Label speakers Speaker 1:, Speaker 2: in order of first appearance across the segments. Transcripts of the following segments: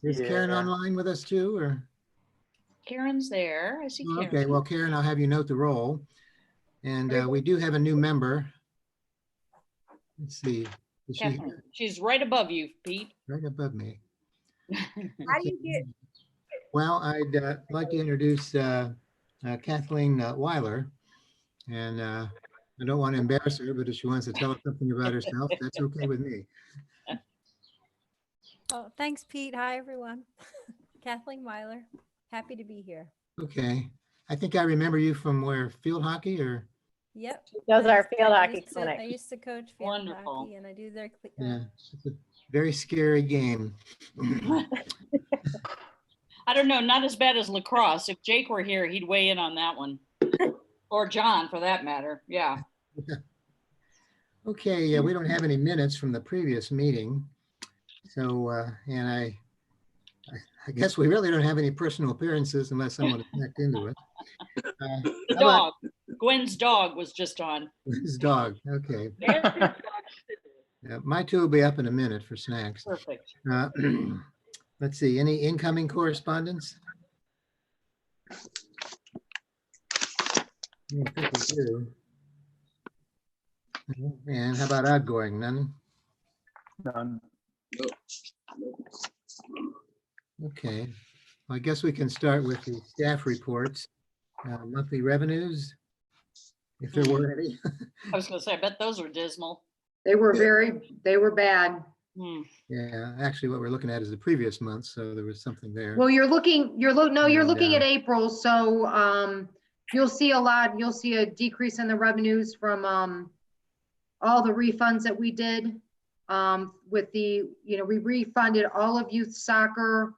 Speaker 1: Is Karen
Speaker 2: Yeah.
Speaker 1: online with us too, or?
Speaker 3: Karen's there. I see Karen.
Speaker 1: Okay, well, Karen, I'll have you note the roll. And we do have a new member. Let's see. Is she
Speaker 3: Catherine. She's right above you, Pete.
Speaker 1: right above me?
Speaker 4: How do you get?
Speaker 1: Well, I'd like to introduce Kathleen Weiler. And I don't want to embarrass her, but if she wants to tell us something about herself, that's okay with me.
Speaker 5: Oh, thanks, Pete. Hi, everyone. Kathleen Weiler. Happy to be here.
Speaker 1: Okay. I think I remember you from where, field hockey or?
Speaker 5: Yep.
Speaker 4: Does our field
Speaker 5: I
Speaker 4: hockey
Speaker 5: used to-
Speaker 4: clinic.
Speaker 5: I used to coach field
Speaker 3: Wonderful.
Speaker 5: hockey and I do their
Speaker 1: Yeah, it's a very scary game.
Speaker 3: I don't know, not as bad as lacrosse. If Jake were here, he'd weigh in on that one. Or John, for that matter. Yeah.
Speaker 1: Okay, yeah, we don't have any minutes from the previous meeting. So, and I guess we really don't have any personal appearances unless someone hacked into it.
Speaker 3: The dog. Gwen's dog was just on.
Speaker 1: His dog, okay. Yeah, my two will be up in a minute for snacks.
Speaker 3: Perfect.
Speaker 1: Let's see, any incoming correspondence? I think we do. And how about outgoing? None?
Speaker 2: None.
Speaker 1: Okay. Well, I guess we can start with the staff reports. Monthly revenues, if there were any.
Speaker 3: I was gonna say, I bet those are dismal.
Speaker 4: They were bad.
Speaker 3: Hmm.
Speaker 1: Yeah, actually what we're looking at is the previous month, so there was something there.
Speaker 4: Well, you're looking
Speaker 1: And,
Speaker 4: at April, so you'll see a decrease in the revenues from all the refunds that we did with the, we refunded all of youth soccer.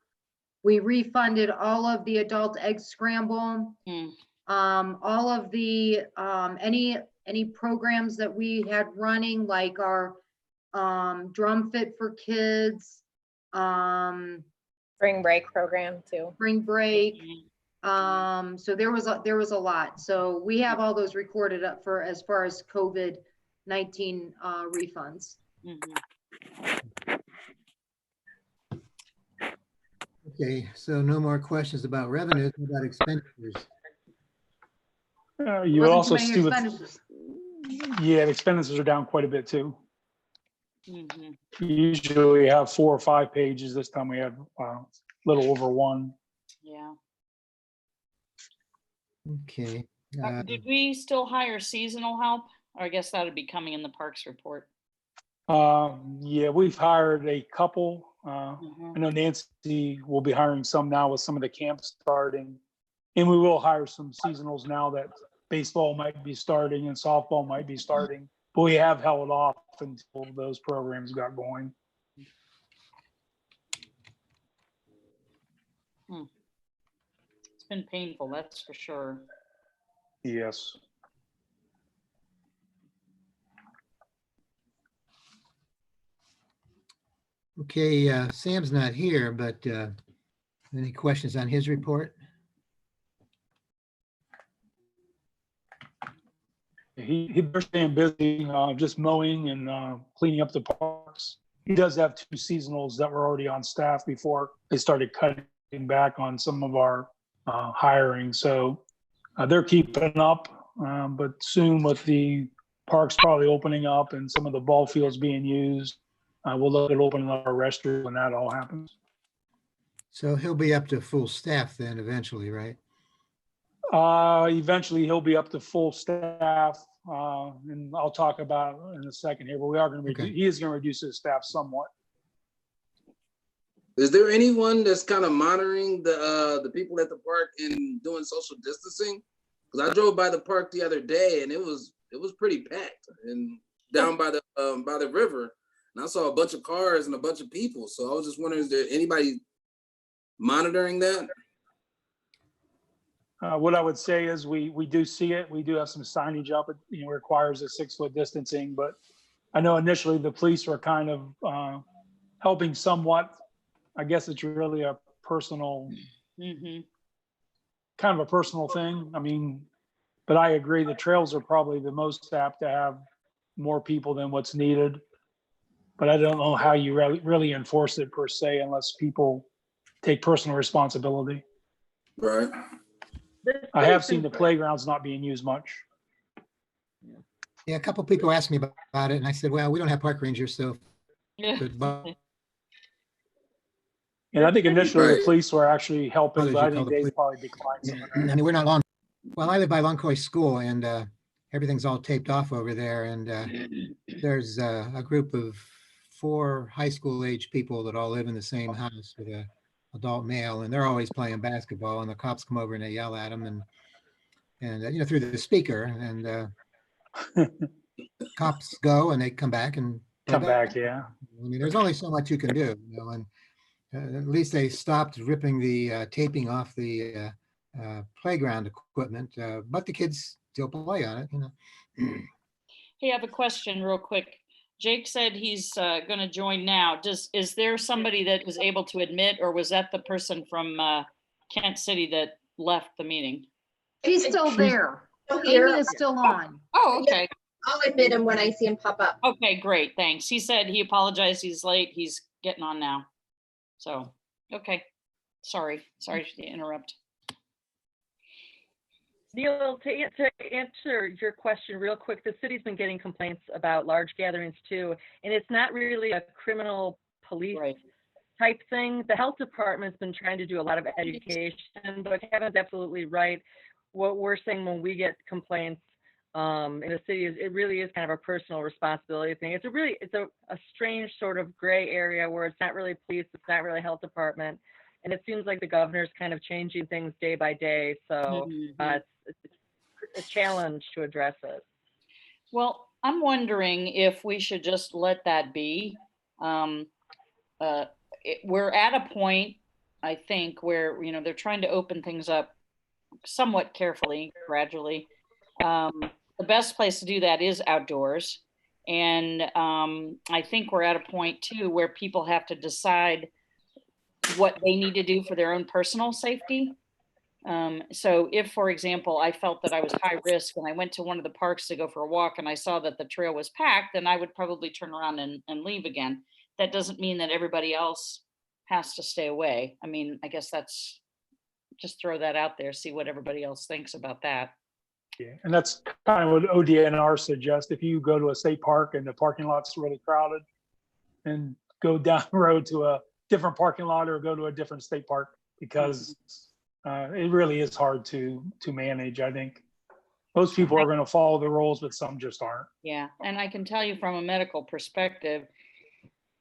Speaker 4: We refunded all of the adult egg scramble.
Speaker 3: Hmm.
Speaker 4: All of the any programs that we had running, like our Drum Fit for Kids,
Speaker 6: Spring break program too.
Speaker 4: Spring Break.
Speaker 3: Mhm.
Speaker 4: So there was a lot. So we have all those recorded up for as far as COVID-19 refunds.
Speaker 3: Mhm.
Speaker 1: Okay, so no more questions about revenues, what about expenditures?
Speaker 2: You would
Speaker 4: Wasn't
Speaker 2: also
Speaker 4: too many
Speaker 2: see with,
Speaker 4: expenditures.
Speaker 2: yeah, the expenses are down quite a bit too.
Speaker 3: Mhm.
Speaker 2: Usually we have 4 or 5 pages. This time we have a little over 1.
Speaker 3: Yeah.
Speaker 1: Okay.
Speaker 3: Did we still hire seasonal help? Or I guess that would be coming in the parks report.
Speaker 2: Yeah, we've hired a couple.
Speaker 3: Mhm.
Speaker 2: I know Nancy will be hiring some now with some of the camps starting. And we will hire some seasonals now that baseball might be starting and softball might be starting. But we have held off until those programs got going.
Speaker 3: It's been painful, that's for sure.
Speaker 2: Yes.
Speaker 1: Okay, Sam's not here, but any questions on his report?
Speaker 2: They're staying busy, just mowing and cleaning up the parks. He does have 2 seasonals that were already on staff before they started cutting back on some of our hiring. So they're keeping up, but soon with the parks probably opening up and some of the ball fields being used, we'll look at opening up our restrooms when that all happens.
Speaker 1: So he'll be up to full staff then eventually, right?
Speaker 2: Eventually he'll be up to full staff, and I'll talk about it in a second here, but we are going to
Speaker 1: Okay.
Speaker 2: he is going to reduce his staff somewhat.
Speaker 7: Is there anyone that's kind of monitoring the people at the park and doing social distancing? Because I drove by the park the other day and it was pretty packed and down by the river, and I saw a bunch of cars and a bunch of people. So I was just wondering, is there anybody monitoring that?
Speaker 2: What I would say is we do see it. We do have some signage up. It requires a 6-foot distancing, but I know initially the police were kind of helping somewhat. I guess it's really a personal,
Speaker 3: Mhm.
Speaker 2: kind of a personal thing. I mean, but I agree the trails are probably the most apt to have more people than what's needed. But I don't know how you really enforce it per se unless people take personal responsibility.
Speaker 7: Right.
Speaker 2: I have seen the playgrounds not being used much.
Speaker 1: Yeah, a couple people asked me about it and I said, well, we don't have park rangers, so.
Speaker 3: Yeah.
Speaker 1: but
Speaker 2: And I think initially the
Speaker 7: Right.
Speaker 2: police were actually helping,
Speaker 1: Others
Speaker 2: but
Speaker 1: you
Speaker 2: I
Speaker 1: call
Speaker 2: think
Speaker 1: the
Speaker 2: they've
Speaker 1: police.
Speaker 2: probably declined some of that.
Speaker 1: I mean, we're not long. Well, I live by Loncoy School and everything's all taped off over there. And there's a group of 4 high school age people that all live in the same house with a adult male, and they're always playing basketball. And the cops come over and they yell at them, and you know, through the speaker. And cops go and they come back and play
Speaker 2: Come back, yeah.
Speaker 1: I mean, there's only so much you can do, you know, and at least they stopped ripping the taping off the playground equipment, but the kids still play on it, you know.
Speaker 3: Hey, I have a question real quick. Jake said he's going to join now. Is there somebody that was able to admit, or was that the person from Kent City that left the meeting?
Speaker 4: He's still there.
Speaker 6: Oh,
Speaker 4: Amy
Speaker 6: here.
Speaker 4: is still on.
Speaker 3: Oh, okay.
Speaker 6: I'll admit him when I see him pop up.
Speaker 3: Okay, great. Thanks. He said he apologized. He's late. He's getting on now. So, okay. Sorry to interrupt.
Speaker 8: Neil, to answer your question real quick, the city's been getting complaints about large gatherings too, and it's not really a criminal police
Speaker 3: Right.
Speaker 8: type thing. The health department's been trying to do a lot of education, but Kevin's absolutely right. What we're saying when we get complaints in the city is it really is kind of a personal responsibility thing. It's a strange sort of gray area where it's not really police, it's not really health department, and it seems like the governor's kind of changing things day by day. So
Speaker 3: Mhm.
Speaker 8: it's a challenge to address it.
Speaker 3: Well, I'm wondering if we should just let that be. We're at a point, I think, where, you know, they're trying to open things up somewhat carefully, gradually. The best place to do that is outdoors. And I think we're at a point too where people have to decide what they need to do for their own personal safety. So if, for example, I felt that I was high risk and I went to one of the parks to go for a walk and I saw that the trail was packed, then I would probably turn around and leave again. That doesn't mean that everybody else has to stay away. I mean, I guess that's, just throw that out there, see what everybody else thinks about that.
Speaker 2: Yeah, and that's kind of what ODNR suggests. If you go to a state park and the parking lot's really crowded, and go down the road to a different parking lot or go to a different state park, because it really is hard to manage. I think most people are going to follow the rules, but some just aren't.
Speaker 3: Yeah, and I can tell you from a medical perspective,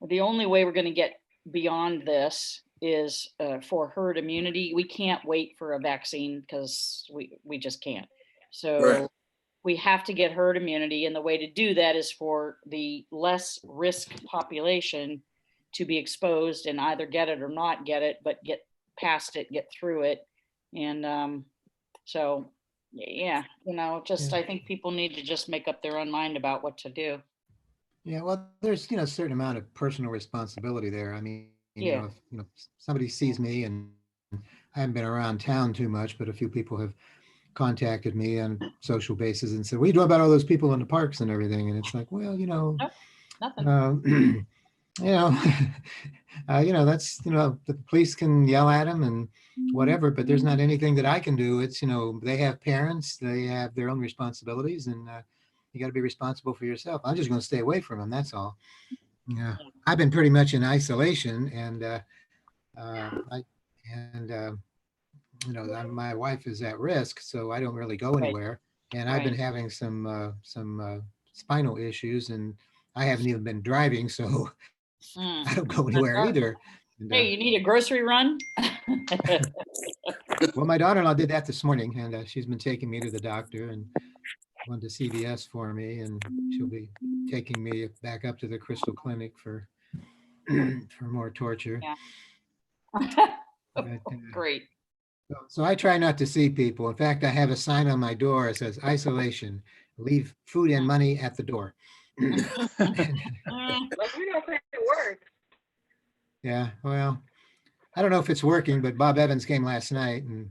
Speaker 3: the only way we're going to get beyond this is for herd immunity. We can't wait for a vaccine because we just can't. So
Speaker 7: Right.
Speaker 3: we have to get herd immunity, and the way to do that is for the less risk population to be exposed and either get it or not get it, but get past it, get through it. And so, yeah, you know, just I think people need to just make up their own mind about what to do.
Speaker 1: Yeah, well, there's, you know, a certain amount of personal responsibility there. I mean,
Speaker 3: Yeah.
Speaker 1: if, you know, somebody sees me and I haven't been around town too much, but a few people have contacted me on social basis and said, what are you doing about all those people in the parks and everything? And it's like, well, you know,
Speaker 3: Nothing.
Speaker 1: you know, you know, that's, you know, the police can yell at them and whatever, but there's not anything that I can do. It's, you know, they have parents, they have their own responsibilities, and you got to be responsible for yourself. I'm just going to stay away from them. That's all. Yeah. I've been pretty much in isolation, and you know, my wife is at risk, so I don't really go anywhere. And I've been having some spinal issues, and I haven't even been driving, so I don't go anywhere either. And,
Speaker 3: Hey, you need a grocery run?
Speaker 1: well, my daughter-in-law did that this morning, and she's been taking me to the doctor and went to CVS for me, and she'll be taking me back up to the Crystal Clinic for more torture.
Speaker 3: Yeah.
Speaker 1: But,
Speaker 3: Great.
Speaker 1: so I try not to see people. In fact, I have a sign on my door that says isolation, leave food and money at the door.
Speaker 8: Well, we don't think it works.
Speaker 1: Yeah, well, I don't know if it's working, but Bob Evans came last night and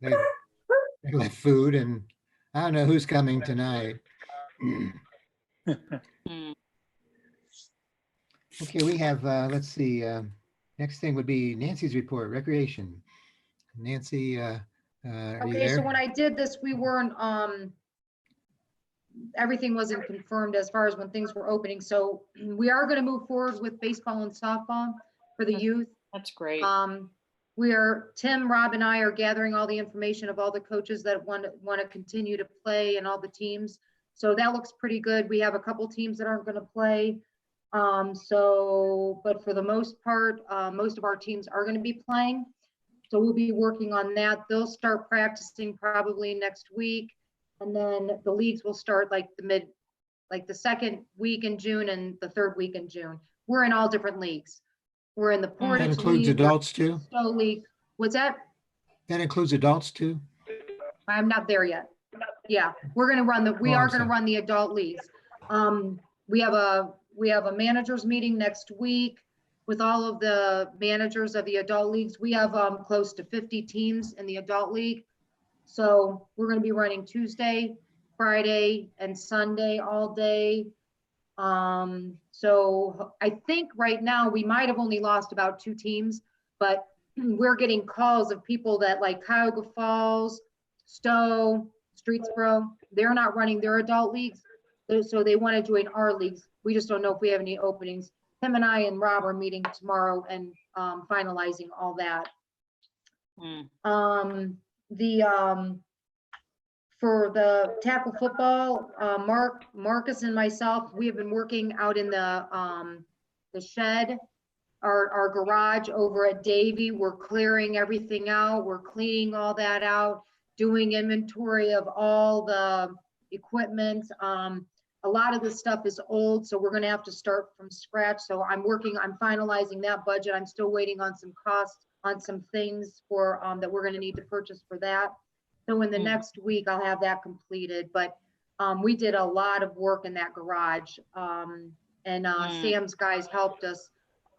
Speaker 1: they left food, and I don't know who's coming tonight. Okay, we have, let's see, Next thing would be Nancy's report, recreation. Nancy, are you
Speaker 4: Okay, so
Speaker 1: there?
Speaker 4: when I did this, we weren't, everything wasn't confirmed as far as when things were opening. So we are gonna move forward with baseball and softball for the youth.
Speaker 3: That's great.
Speaker 4: Tim, Rob and I are gathering all the information of all the coaches that want to continue to play and all the teams. So that looks pretty good. We have a couple teams that aren't going to play. But for the most part, most of our teams are going to be playing. So we'll be working on that. They'll start practicing probably next week. And then the leagues will start like the second week in June and the third week in June. We're in all different leagues. We're in the
Speaker 1: That
Speaker 4: Portage
Speaker 1: includes
Speaker 4: League,
Speaker 1: adults too?
Speaker 4: Stowe League. What's that?
Speaker 1: That includes adults too?
Speaker 4: I'm not there yet. Yeah, we're gonna run we
Speaker 1: Oh,
Speaker 4: are
Speaker 1: I'm
Speaker 4: gonna
Speaker 1: sorry.
Speaker 4: run the adult leagues. We have a managers meeting next week with all of the managers of the adult leagues. We have close to 50 teams in the adult league. So we're gonna be running Tuesday, Friday, and Sunday all day. So I think right now we might have only lost about 2 teams, but we're getting calls of people that like Cuyahoga Falls, Stowe, Streetsboro, they're not running their adult leagues. So they want to join our leagues. We just don't know if we have any openings. Tim and I and Rob are meeting tomorrow and finalizing all that. For the tackle football, Marcus and myself, we have been working out in the shed, our garage over at Davie. We're clearing everything out. We're cleaning all that out, doing inventory of all the equipment. A lot of the stuff is old, so we're gonna have to start from scratch. So I'm finalizing that budget. I'm still waiting on some costs on some things for that we're gonna need to purchase for that. So in the next week, I'll have that completed, but we did a lot of work in that garage. Sam's guys helped us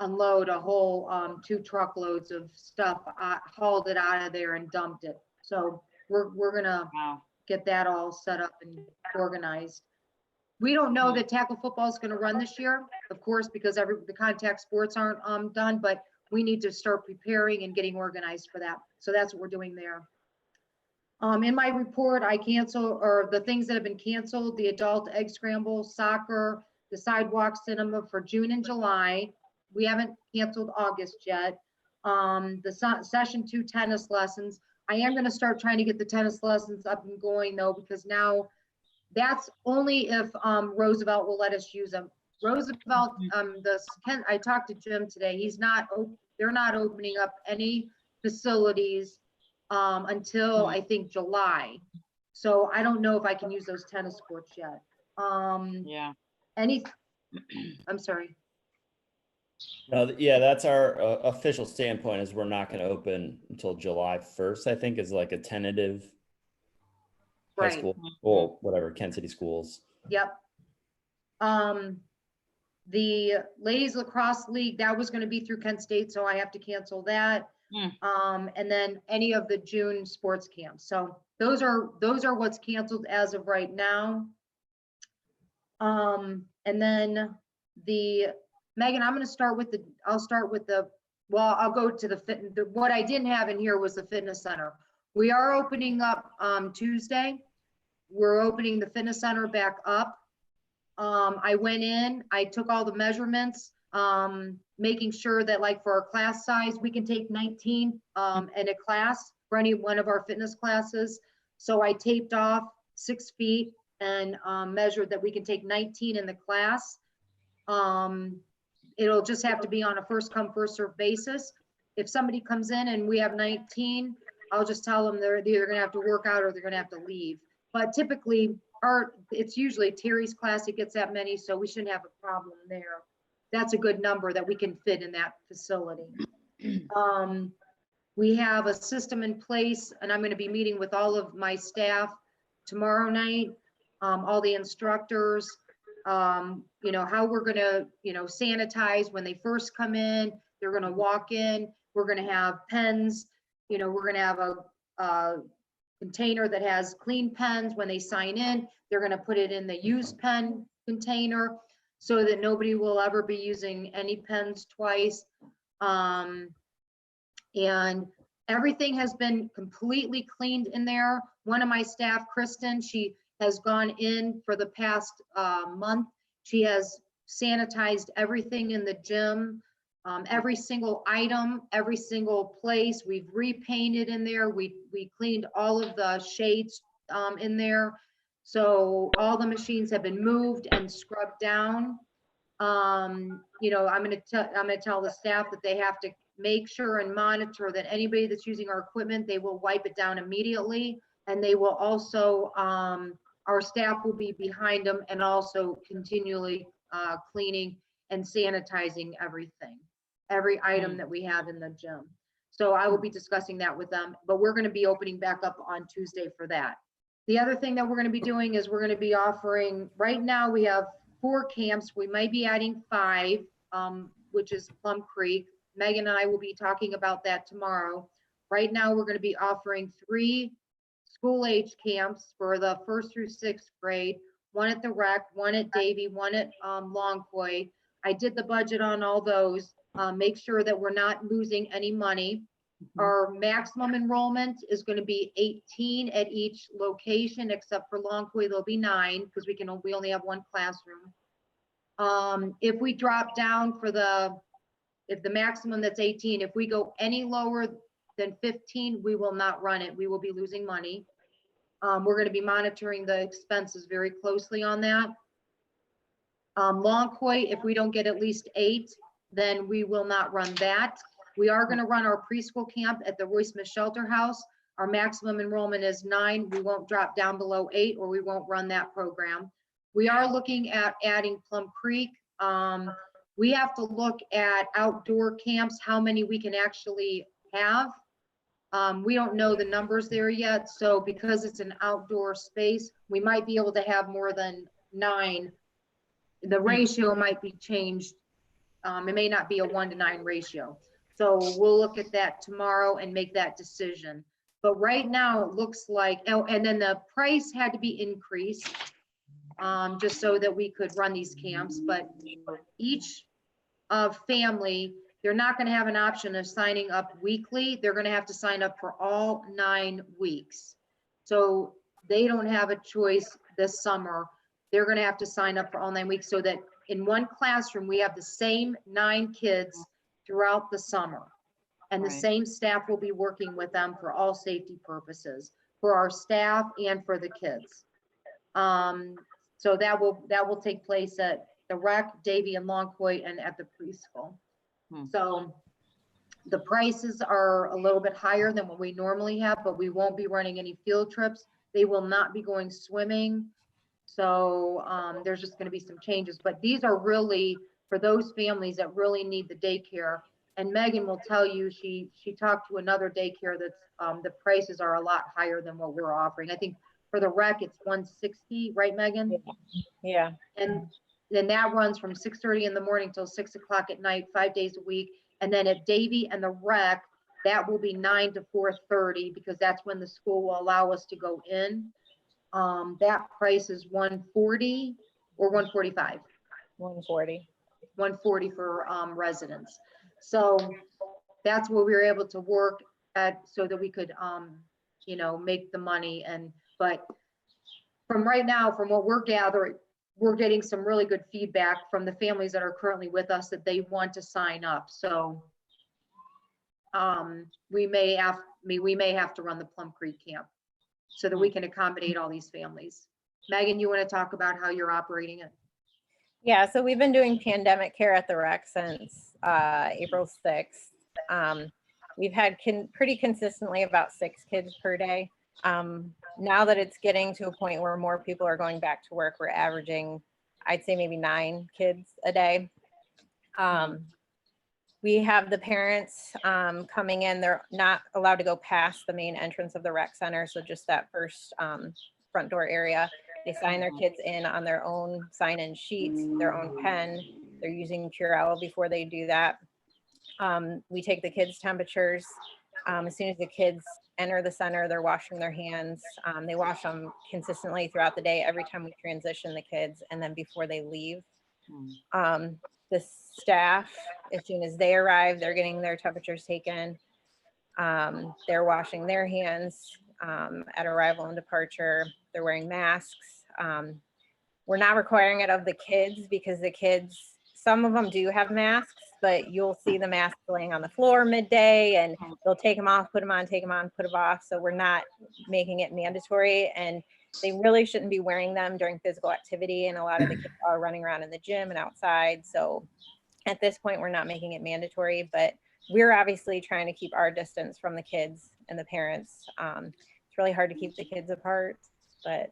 Speaker 4: unload a whole 2 truckloads of stuff, hauled it out of there and dumped it. So we're gonna get that all set up and organized. We don't know that tackle football is gonna run this year, of course, because the contact sports aren't done, but we need to start preparing and getting organized for that. So that's what we're doing there. In my report, I or the things that have been canceled, the adult egg scramble, soccer, the sidewalk cinema for June and July. We haven't canceled August yet. The session 2 tennis lessons. I am gonna start trying to get the tennis lessons up and going though, because now that's only if Roosevelt will let us use them. Roosevelt, I talked to Jim today. They're not opening up any facilities until I think July. So I don't know if I can use those tennis courts yet.
Speaker 3: Yeah.
Speaker 4: I'm sorry.
Speaker 9: Yeah, that's our official standpoint is we're not going to open until July 1st, I think is like a tentative high
Speaker 4: Right.
Speaker 9: school, well, whatever, Kent City schools.
Speaker 4: Yep. The ladies lacrosse league, that was going to be through Kent State, so I have to cancel that. And then any of the June sports camps. So those are what's canceled as of right now. And then Megan, I'll go to what I didn't have in here was the fitness center. We are opening up Tuesday. We're opening the fitness center back up. I went in, I took all the measurements, making sure that like for our class size, we can take 19 in a class for any one of our fitness classes. So I taped off 6 feet and measured that we can take 19 in the class. It'll just have to be on a first come, first served basis. If somebody comes in and we have 19, I'll just tell them they're either gonna have to work out or they're gonna have to leave. But typically it's usually Terry's class, it gets that many, so we shouldn't have a problem there. That's a good number that we can fit in that facility. We have a system in place and I'm gonna be meeting with all of my staff tomorrow night, all the instructors, how we're gonna, sanitize when they first come in, they're gonna walk in, we're gonna have pens, we're gonna have a container that has clean pens. When they sign in, they're gonna put it in the used pen container so that nobody will ever be using any pens twice. And everything has been completely cleaned in there. One of my staff, Kristen, she has gone in for the past month. She has sanitized everything in the gym, every single item, every single place. We've repainted in there. We cleaned all of the shades in there. So all the machines have been moved and scrubbed down. You know, I'm gonna tell the staff that they have to make sure and monitor that anybody that's using our equipment, they will wipe it down immediately. And they will also, our staff will be behind them and also continually cleaning and sanitizing everything, every item that we have in the gym. So I will be discussing that with them, but we're gonna be opening back up on Tuesday for that. The other thing that we're gonna be doing is we're gonna be offering, right now we have 4 camps. We might be adding 5, which is Plum Creek. Megan and I will be talking about that tomorrow. Right now, we're going to be offering 3 school age camps for the 1st through 6th grade, 1 at the rec, 1 at Davie, 1 at Longpoy. I did the budget on all those. Make sure that we're not losing any money. Our maximum enrollment is going to be 18 at each location, except for Longpoy, there'll be 9 because we only have 1 classroom. If we drop down if the maximum that's 18, if we go any lower than 15, we will not run it. We will be losing money. We're going to be monitoring the expenses very closely on that. Longpoy, if we don't get at least 8, then we will not run that. We are going to run our preschool camp at the Roy Smith Shelter House. Our maximum enrollment is 9. We won't drop down below 8 or we won't run that program. We are looking at adding Plum Creek. We have to look at outdoor camps, how many we can actually have. We don't know the numbers there yet. So because it's an outdoor space, we might be able to have more than 9. The ratio might be changed. It may not be a 1-to-9 ratio. So we'll look at that tomorrow and make that decision. But right now it looks like, oh, and then the price had to be increased just so that we could run these camps. But each family, they're not going to have an option of signing up weekly. They're going to have to sign up for all 9 weeks. So they don't have a choice this summer. They're going to have to sign up for all 9 weeks so that in one classroom, we have the same 9 kids throughout the summer. And the same staff will be working with them for all safety purposes, for our staff and for the kids. So that will take place at the rec, Davie and Longpoy, and at the preschool. So the prices are a little bit higher than what we normally have, but we won't be running any field trips. They will not be going swimming. So there's just going to be some changes, but these are really for those families that really need the daycare. And Megan will tell you, she talked to another daycare that's the prices are a lot higher than what we're offering. I think for the rec, it's $160, right, Megan?
Speaker 10: Yeah.
Speaker 4: And then that runs from 6:30 in the morning till 6 o'clock at night, 5 days a week. And then at Davie and the rec, that will be 9 to 4:30 because that's when the school will allow us to go in. That price is $140 or $145.
Speaker 10: $140.
Speaker 4: $140 for residents. So that's what we were able to work at so that we could, you know, make the money. But from right now, from what we're gathering, we're getting some really good feedback from the families that are currently with us that they want to sign up. So we may have to run the Plum Creek camp so that we can accommodate all these families. Megan, you want to talk about how you're operating it?
Speaker 10: Yeah, so we've been doing pandemic care at the rec since April 6th. We've had pretty consistently about 6 kids per day. Now that it's getting to a point where more people are going back to work, we're averaging, I'd say maybe 9 kids a day. We have the parents coming in. They're not allowed to go past the main entrance of the rec center. So just that first front door area. They sign their kids in on their own sign-in sheets, their own pen. They're using Purell before they do that. We take the kids' temperatures. As soon as the kids enter the center, they're washing their hands. They wash them consistently throughout the day, every time we transition the kids, and then before they leave. The staff, as soon as they arrive, they're getting their temperatures taken. They're washing their hands at arrival and departure. They're wearing masks. We're not requiring it of the kids because the kids, some of them do have masks, but you'll see the masks laying on the floor midday and they'll take them off, put them on, take them on, put them off. So we're not making it mandatory, and they really shouldn't be wearing them during physical activity. And a lot of the kids are running around in the gym and outside. So at this point, we're not making it mandatory, but we're obviously trying to keep our distance from the kids and the parents. It's really hard to keep the kids apart, but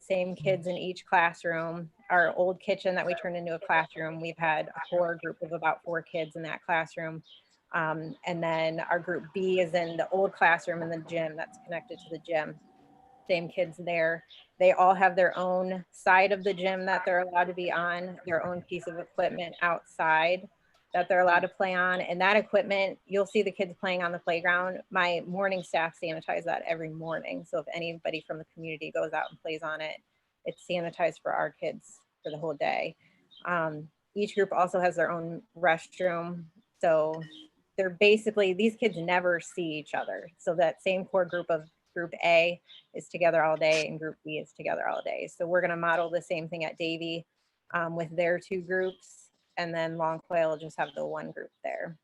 Speaker 10: same kids in each classroom. Our old kitchen that we turned into a classroom, we've had a core group of about 4 kids in that classroom. And then our group B is in the old classroom in the gym that's connected to the gym. Same kids there. They all have their own side of the gym that they're allowed to be on, their own piece of equipment outside that they're allowed to play on. And that equipment, you'll see the kids playing on the playground. My morning staff sanitize that every morning. So if anybody from the community goes out and plays on it, it's sanitized for our kids for the whole day. Each group also has their own restroom. So they're basically, these kids never see each other. So that same core group of Group A is together all day and Group B is together all day. So we're going to model the same thing at Davie with their 2 groups, and then Long Quail will just have the 1 group there.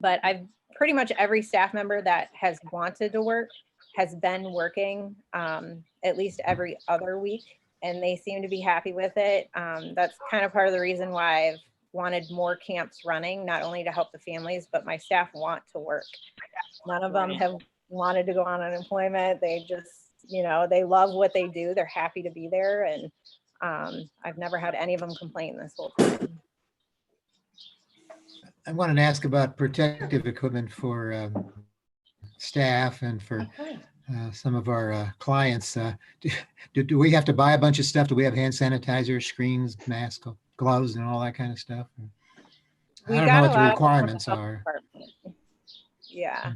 Speaker 10: But I've pretty much every staff member that has wanted to work has been working at least every other week, and they seem to be happy with it. That's kind of part of the reason why I've wanted more camps running, not only to help the families, but my staff want to work. None of them have wanted to go on unemployment. They just, you know, they love what they do. They're happy to be there. And I've never had any of them complain this whole time.
Speaker 1: I wanted to ask about protective equipment for staff and for some of our clients. Do we have to buy a bunch of stuff? Do we have hand sanitizer, screens, masks, gloves, and all that kind of stuff? I don't know what the requirements are.
Speaker 10: Yeah.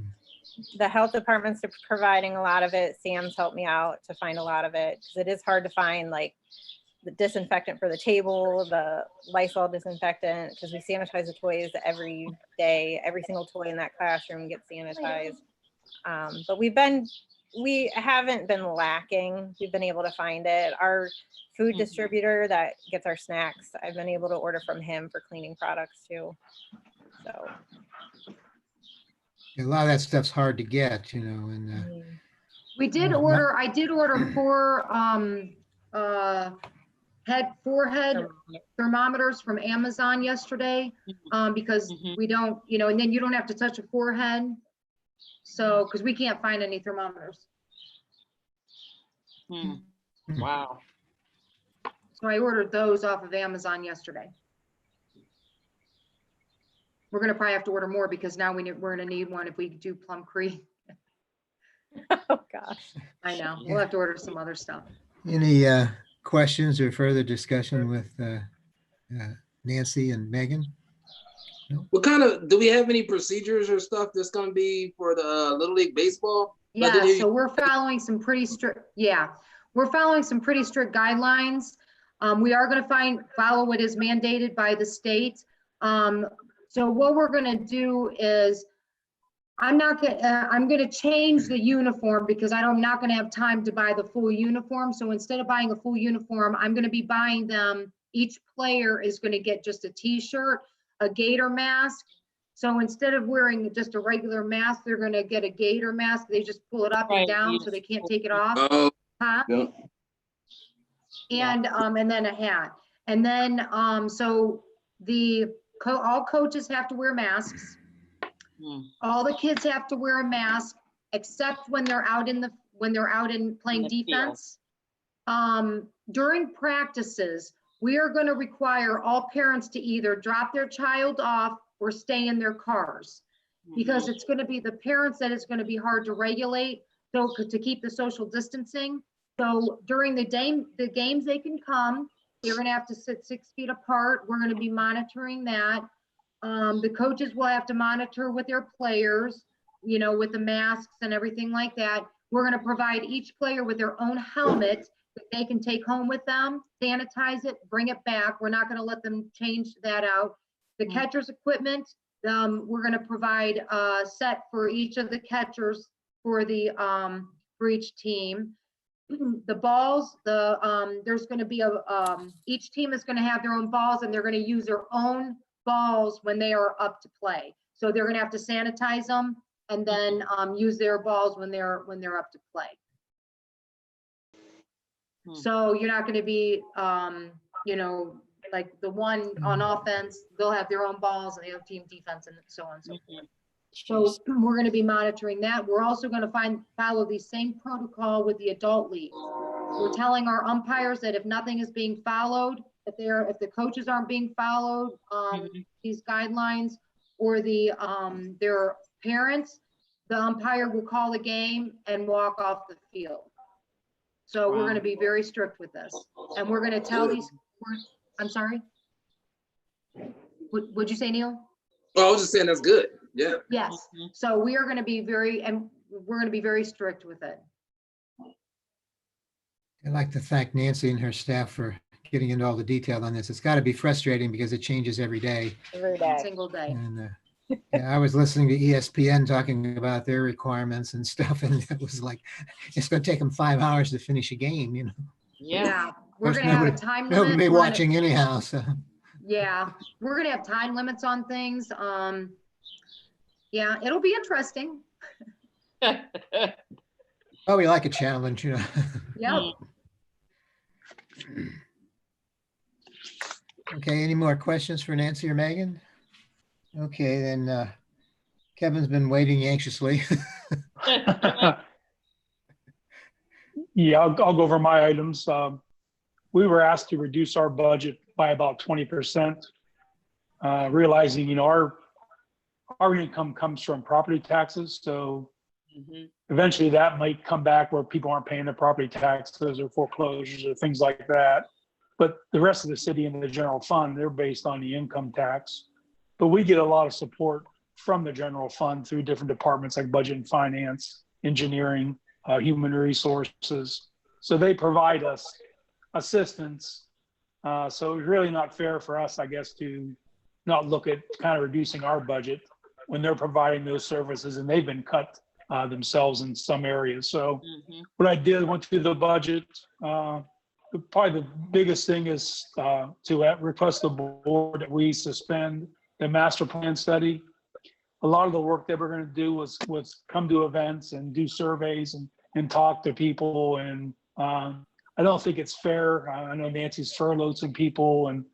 Speaker 10: The health department's providing a lot of it. Sam's helped me out to find a lot of it, because it is hard to find, like the disinfectant for the table, the Lysol disinfectant, because we sanitize the toys every day. Every single toy in that classroom gets sanitized. But we haven't been lacking. We've been able to find it. Our food distributor that gets our snacks, I've been able to order from him for cleaning products too. So
Speaker 1: a lot of that stuff's hard to get, you know, and
Speaker 4: we did order, I did order 4 forehead thermometers from Amazon yesterday, because we don't, you know, and then you don't have to touch a forehead. So, because we can't find any thermometers.
Speaker 3: Wow.
Speaker 4: So I ordered those off of Amazon yesterday. We're gonna probably have to order more, because now we're gonna need one if we do Plum Creek.
Speaker 10: oh gosh.
Speaker 4: I know, we'll have to order some other stuff.
Speaker 1: any questions or further discussion with Nancy and Megan?
Speaker 7: What kind of, do we have any procedures or stuff that's gonna be for the Little League Baseball?
Speaker 4: Yeah, so we're following some pretty strict, we're following some pretty strict guidelines. We are gonna follow what is mandated by the state. So what we're gonna do is, I'm gonna change the uniform, because I'm not gonna have time to buy the full uniform. So instead of buying a full uniform, I'm gonna be buying them, each player is gonna get just a t-shirt, a gator mask. So instead of wearing just a regular mask, they're gonna get a gator mask. They just pull it up and down so they can't take it off.
Speaker 7: Yeah.
Speaker 4: And then a hat. And then, so all coaches have to wear masks. All the kids have to wear a mask, except when they're out playing defense. During practices, we are going to require all parents to either drop their child off or stay in their cars, because it's going to be the parents that it's going to be hard to regulate, so to keep the social distancing. So during the games, they can come. They're going to have to sit 6 feet apart. We're going to be monitoring that. The coaches will have to monitor with their players, you know, with the masks and everything like that. We're going to provide each player with their own helmet that they can take home with them, sanitize it, bring it back. We're not gonna let them change that out. The catcher's equipment, we're gonna provide a set for each of the catchers for each team. The balls, there's gonna be each team is gonna have their own balls, and they're gonna use their own balls when they are up to play. So they're gonna have to sanitize them and then use their balls when they're up to play. So you're not gonna be, like the one on offense, they'll have their own balls, and they have team defense, and so on and so forth. So we're going to be monitoring that. We're also going to follow the same protocol with the adult league. We're telling our umpires that if nothing is being followed, if the coaches aren't being followed, these guidelines, or their parents, the umpire will call the game and walk off the field. So we're going to be very strict with this, and we're going to tell these. I'm sorry. Would you say, Neil?
Speaker 7: Oh, I was just saying that's good. Yeah.
Speaker 4: Yes. So we are going to be very strict with it.
Speaker 1: I'd like to thank Nancy and her staff for getting into all the detail on this. It's got to be frustrating because it changes every day.
Speaker 10: Every day.
Speaker 4: Single day.
Speaker 1: And yeah, I was listening to ESPN talking about their requirements and stuff, and it was like, it's going to take them 5 hours to finish a game, you know.
Speaker 3: Yeah.
Speaker 4: We're going to have a time limit.
Speaker 1: Nobody watching anyhow, so.
Speaker 4: Yeah, we're going to have time limits on things. Yeah, it'll be interesting.
Speaker 1: Oh, we like a challenge, you know.
Speaker 4: Yep.
Speaker 1: Okay, any more questions for Nancy or Megan? Okay, then Kevin's been waiting anxiously.
Speaker 2: Yeah, I'll go over my items. We were asked to reduce our budget by about 20%, realizing, our income comes from property taxes. So eventually that might come back where people aren't paying their property taxes or foreclosures or things like that. But the rest of the city and the general fund, they're based on the income tax. But we get a lot of support from the general fund through different departments like budget and finance, engineering, human resources. So they provide us assistance. So it's really not fair for us, I guess, to not look at kind of reducing our budget when they're providing those services, and they've been cut themselves in some areas. So what I did, went through the budget. Probably the biggest thing is to request the board that we suspend the master plan study. A lot of the work that we're going to do was come to events and do surveys and talk to people. And I don't think it's fair. I know Nancy's furloughed some people, and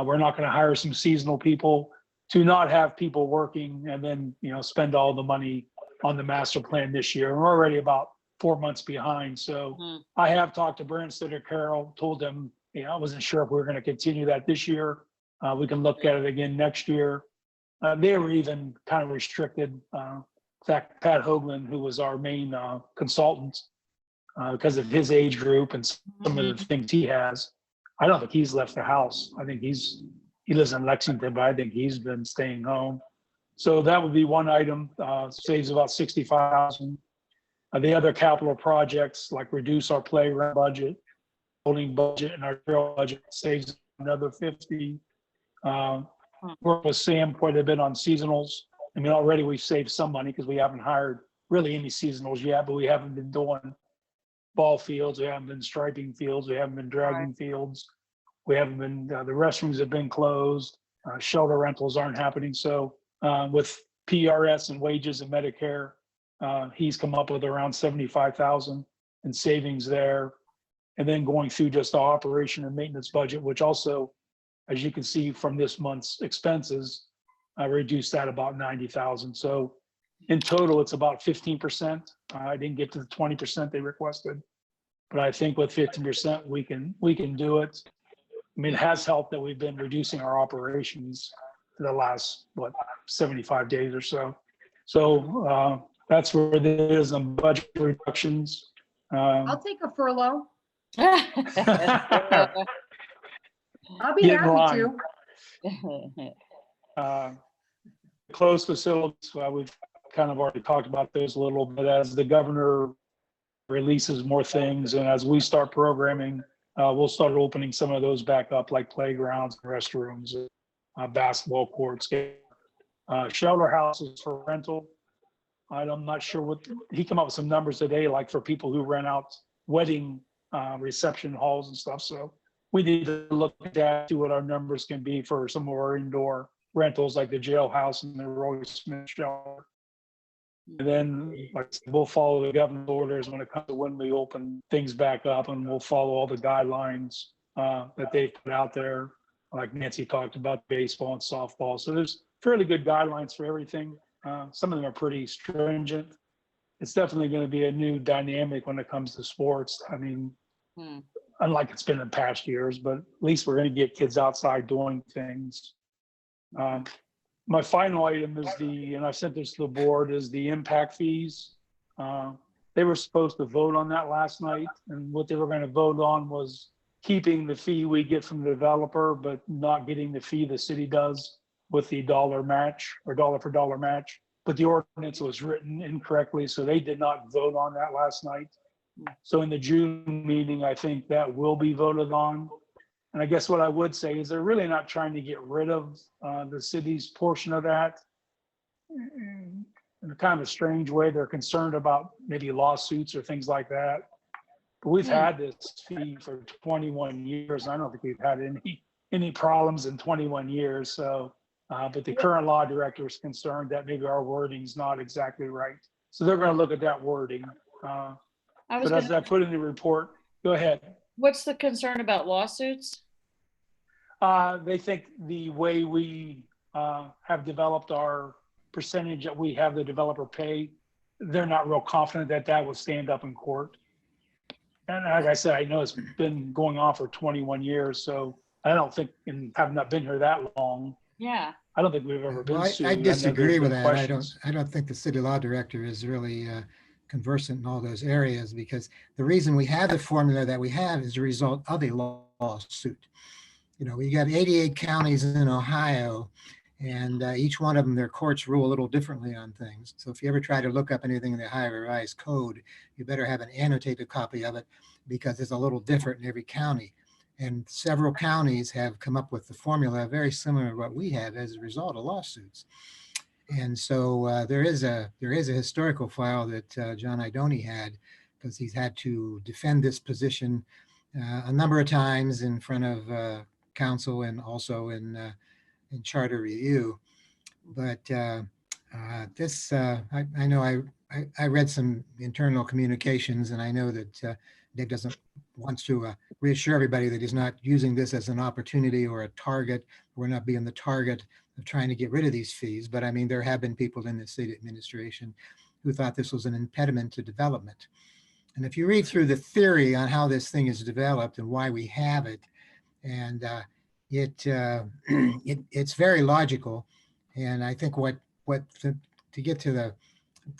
Speaker 2: we're not going to hire some seasonal people to not have people working and then, spend all the money on the master plan this year. We're already about 4 months behind. So I have talked to Branstad or Carroll, told them, I wasn't sure if we were going to continue that this year. We can look at it again next year. They were even kind of restricted. In fact, Pat Hoagland, who was our main consultant, because of his age group and some of the things he has, I don't think he's left the house. I think he lives in Lexington, but I think he's been staying home. So that would be one item, saves about $65,000. The other capital projects, like reduce our playground budget, building budget, and our trail budget, saves another $50,000. Work with Sam quite a bit on seasonals. I mean, already we've saved some money because we haven't hired really any seasonals yet, but we haven't been doing ball fields, we haven't been striping fields, we haven't been dragging fields, we haven't been, the restrooms have been closed, shelter rentals aren't happening. So with PRS and wages and Medicare, he's come up with around 75,000 in savings there. And then going through just the operation and maintenance budget, which also, as you can see from this month's expenses, I reduced that about 90,000. So in total, it's about 15%. I didn't get to the 20% they requested, but I think with 15%, we can do it. I mean, it has helped that we've been reducing our operations for the last, 75 days or so. So that's where it is on budget reductions.
Speaker 4: I'll take a furlough. I'll be
Speaker 2: Get in
Speaker 4: happy
Speaker 2: line.
Speaker 4: to.
Speaker 2: Closed facilities, we've kind of already talked about those a little bit. As the governor releases more things. And as we start programming, we'll start opening some of those back up, like playgrounds, restrooms, basketball courts, shelter houses for rental. I'm not sure what, he came up with some numbers today, like for people who rent out wedding reception halls and stuff. So we need to look at that, see what our numbers can be for some of our indoor rentals, like the jailhouse and the Roy Smith shelter. And then like, we'll follow the governor's orders when it comes to when we open things back up, and we'll follow all the guidelines that they put out there. Like Nancy talked about, baseball and softball. So there's fairly good guidelines for everything. Some of them are pretty stringent. It's definitely going to be a new dynamic when it comes to sports. I mean, unlike it's been in past years, but at least we're going to get kids outside doing things. My final item is and I sent this to the board, is the impact fees. They were supposed to vote on that last night, and what they were going to vote on was keeping the fee we get from the developer, but not getting the fee the city does with the dollar match or dollar for dollar match. But the ordinance was written incorrectly, so they did not vote on that last night. So in the June meeting, I think that will be voted on. And I guess what I would say is they're really not trying to get rid of the city's portion of that. In a kind of a strange way, they're concerned about maybe lawsuits or things like that. But we've had this fee for 21 years. And I don't think we've had any problems in 21 years. So, but the current law director is concerned that maybe our wording's not exactly right. So they're going to look at that wording. But as I put in the report, go ahead.
Speaker 3: What's the concern about lawsuits?
Speaker 2: They think the way we have developed our percentage that we have the developer pay, they're not real confident that that will stand up in court. And like I said, I know it's been going on for 21 years, so I don't think, and have not been here that long,
Speaker 3: Yeah.
Speaker 2: I don't think we've ever been
Speaker 1: Well,
Speaker 2: sued.
Speaker 1: I
Speaker 2: know
Speaker 1: disagree
Speaker 2: there's
Speaker 1: with
Speaker 2: been
Speaker 1: that.
Speaker 2: questions.
Speaker 1: I don't think the city law director is really conversant in all those areas, because the reason we have the formula that we have is a result of a lawsuit. You know, we got 88 counties in Ohio, and each one of them, their courts rule a little differently on things. So if you ever try to look up anything in the Ohio Revised Code, you better have an annotated copy of it, because it's a little different in every county. And several counties have come up with the formula very similar to what we have as a result of lawsuits. And so there is a historical file that John Idoni had, because he's had to defend this position a number of times in front of council and also in charter review. But this, I know I read some internal communications, and I know that Dave wants to reassure everybody that he's not using this as an opportunity or a target. We're not being the target of trying to get rid of these fees. But I mean, there have been people in the state administration who thought this was an impediment to development. And if you read through the theory on how this thing is developed and why we have it, and it's very logical. And I think to get to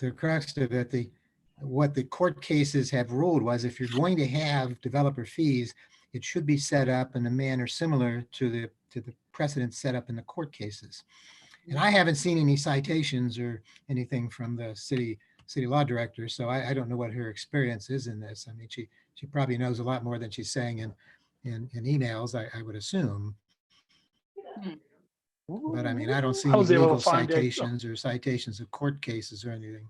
Speaker 1: the crux of it, what the court cases have ruled was, if you're going to have developer fees, it should be set up in a manner similar to the precedent set up in the court cases. And I haven't seen any citations or anything from the city law director, so I don't know what her experience is in this. I mean, she probably knows a lot more than she's saying in emails, I would assume. But I mean, I don't see any legal citations or citations of court cases or anything.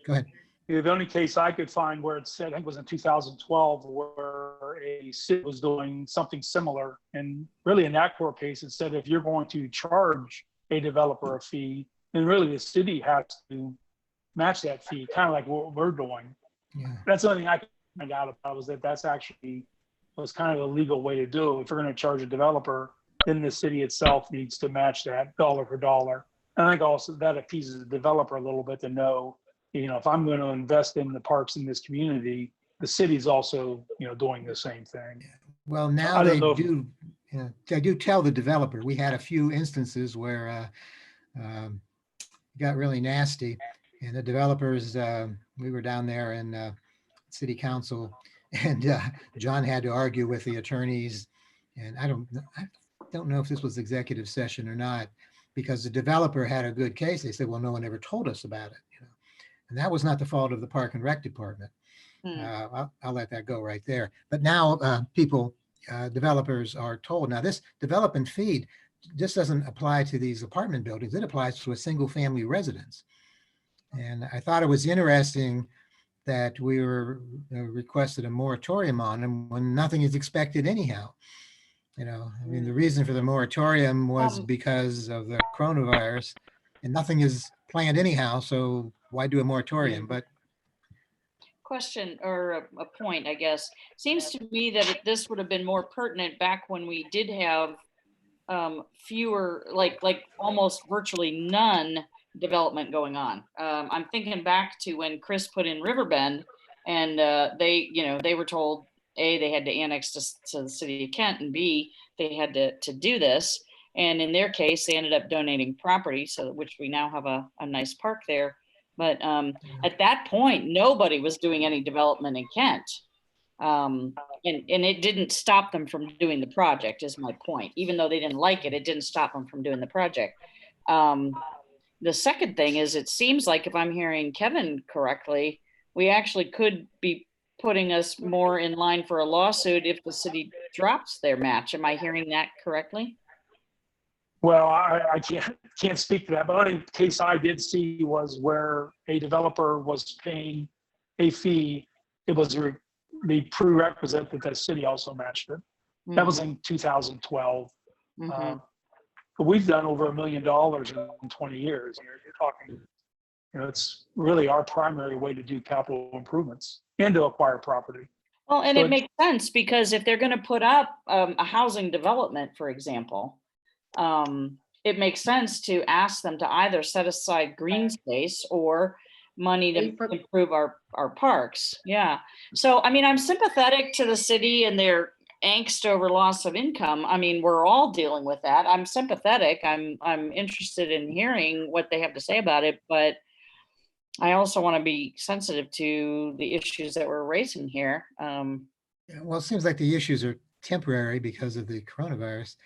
Speaker 1: Go ahead.
Speaker 2: The only case I could find where it said, I think it was in 2012, where a city was doing something similar. And really in that court case, it said, if you're going to charge a developer a fee, then really the city has to match that fee, kind of like what we're doing.
Speaker 1: Yeah.
Speaker 2: That's the only thing I could find out about, was that's actually was kind of a legal way to do it. If you're going to charge a developer, then the city itself needs to match that dollar for dollar. And I think also that appeases the developer a little bit to know, you know, if I'm going to invest in the parks in this community, the city's also, you know, doing the same thing.
Speaker 1: Well, now they do tell the developer. We had a few instances where it got really nasty, and the developers, we were down there in city council, and John had to argue with the attorneys, and I don't know if this was executive session or not, because the developer had a good case. They said, well, no one ever told us about it. You know? And that was not the fault of the Park and Rec Department.
Speaker 3: Hmm.
Speaker 1: I'll let that go right there. But now developers are told, now this development fee just doesn't apply to these apartment buildings. It applies to a single family residence. And I thought it was interesting that we were requested a moratorium on them when nothing is expected anyhow. I mean, the reason for the moratorium was because of the coronavirus, and nothing is planned anyhow, so why do a moratorium? But
Speaker 3: Question or a point, I guess. Seems to me that this would have been more pertinent back when we did have fewer, like almost virtually none development going on. I'm thinking back to when Chris put in Riverbend, and they were told, A, they had to annex to the city of Kent, and B, they had to do this. And in their case, they ended up donating property, so which we now have a nice park there. But at that point, nobody was doing any development in Kent. And it didn't stop them from doing the project, is my point. Even though they didn't like it, it didn't stop them from doing the project. The second thing is, it seems like, if I'm hearing Kevin correctly, we actually could be putting us more in line for a lawsuit if the city drops their match. Am I hearing that correctly?
Speaker 2: Well, I can't speak to that, but the only case I did see was where a developer was paying a fee. It was the prerequisite that the city also matched it. That was in 2012. But we've done over $1 million in 20 years. You're talking, it's really our primary way to do capital improvements and to acquire property.
Speaker 3: Well, and
Speaker 2: So
Speaker 3: it makes sense, because if they're going to put up a housing development, for example, it makes sense to ask them to either set aside green space or money to improve our parks. Yeah. So, I mean, I'm sympathetic to the city and their angst over loss of income. I mean, we're all dealing with that. I'm sympathetic. I'm interested in hearing what they have to say about it, but I also want to be sensitive to the issues that we're raising here.
Speaker 1: well, it seems like the issues are temporary because of the coronavirus.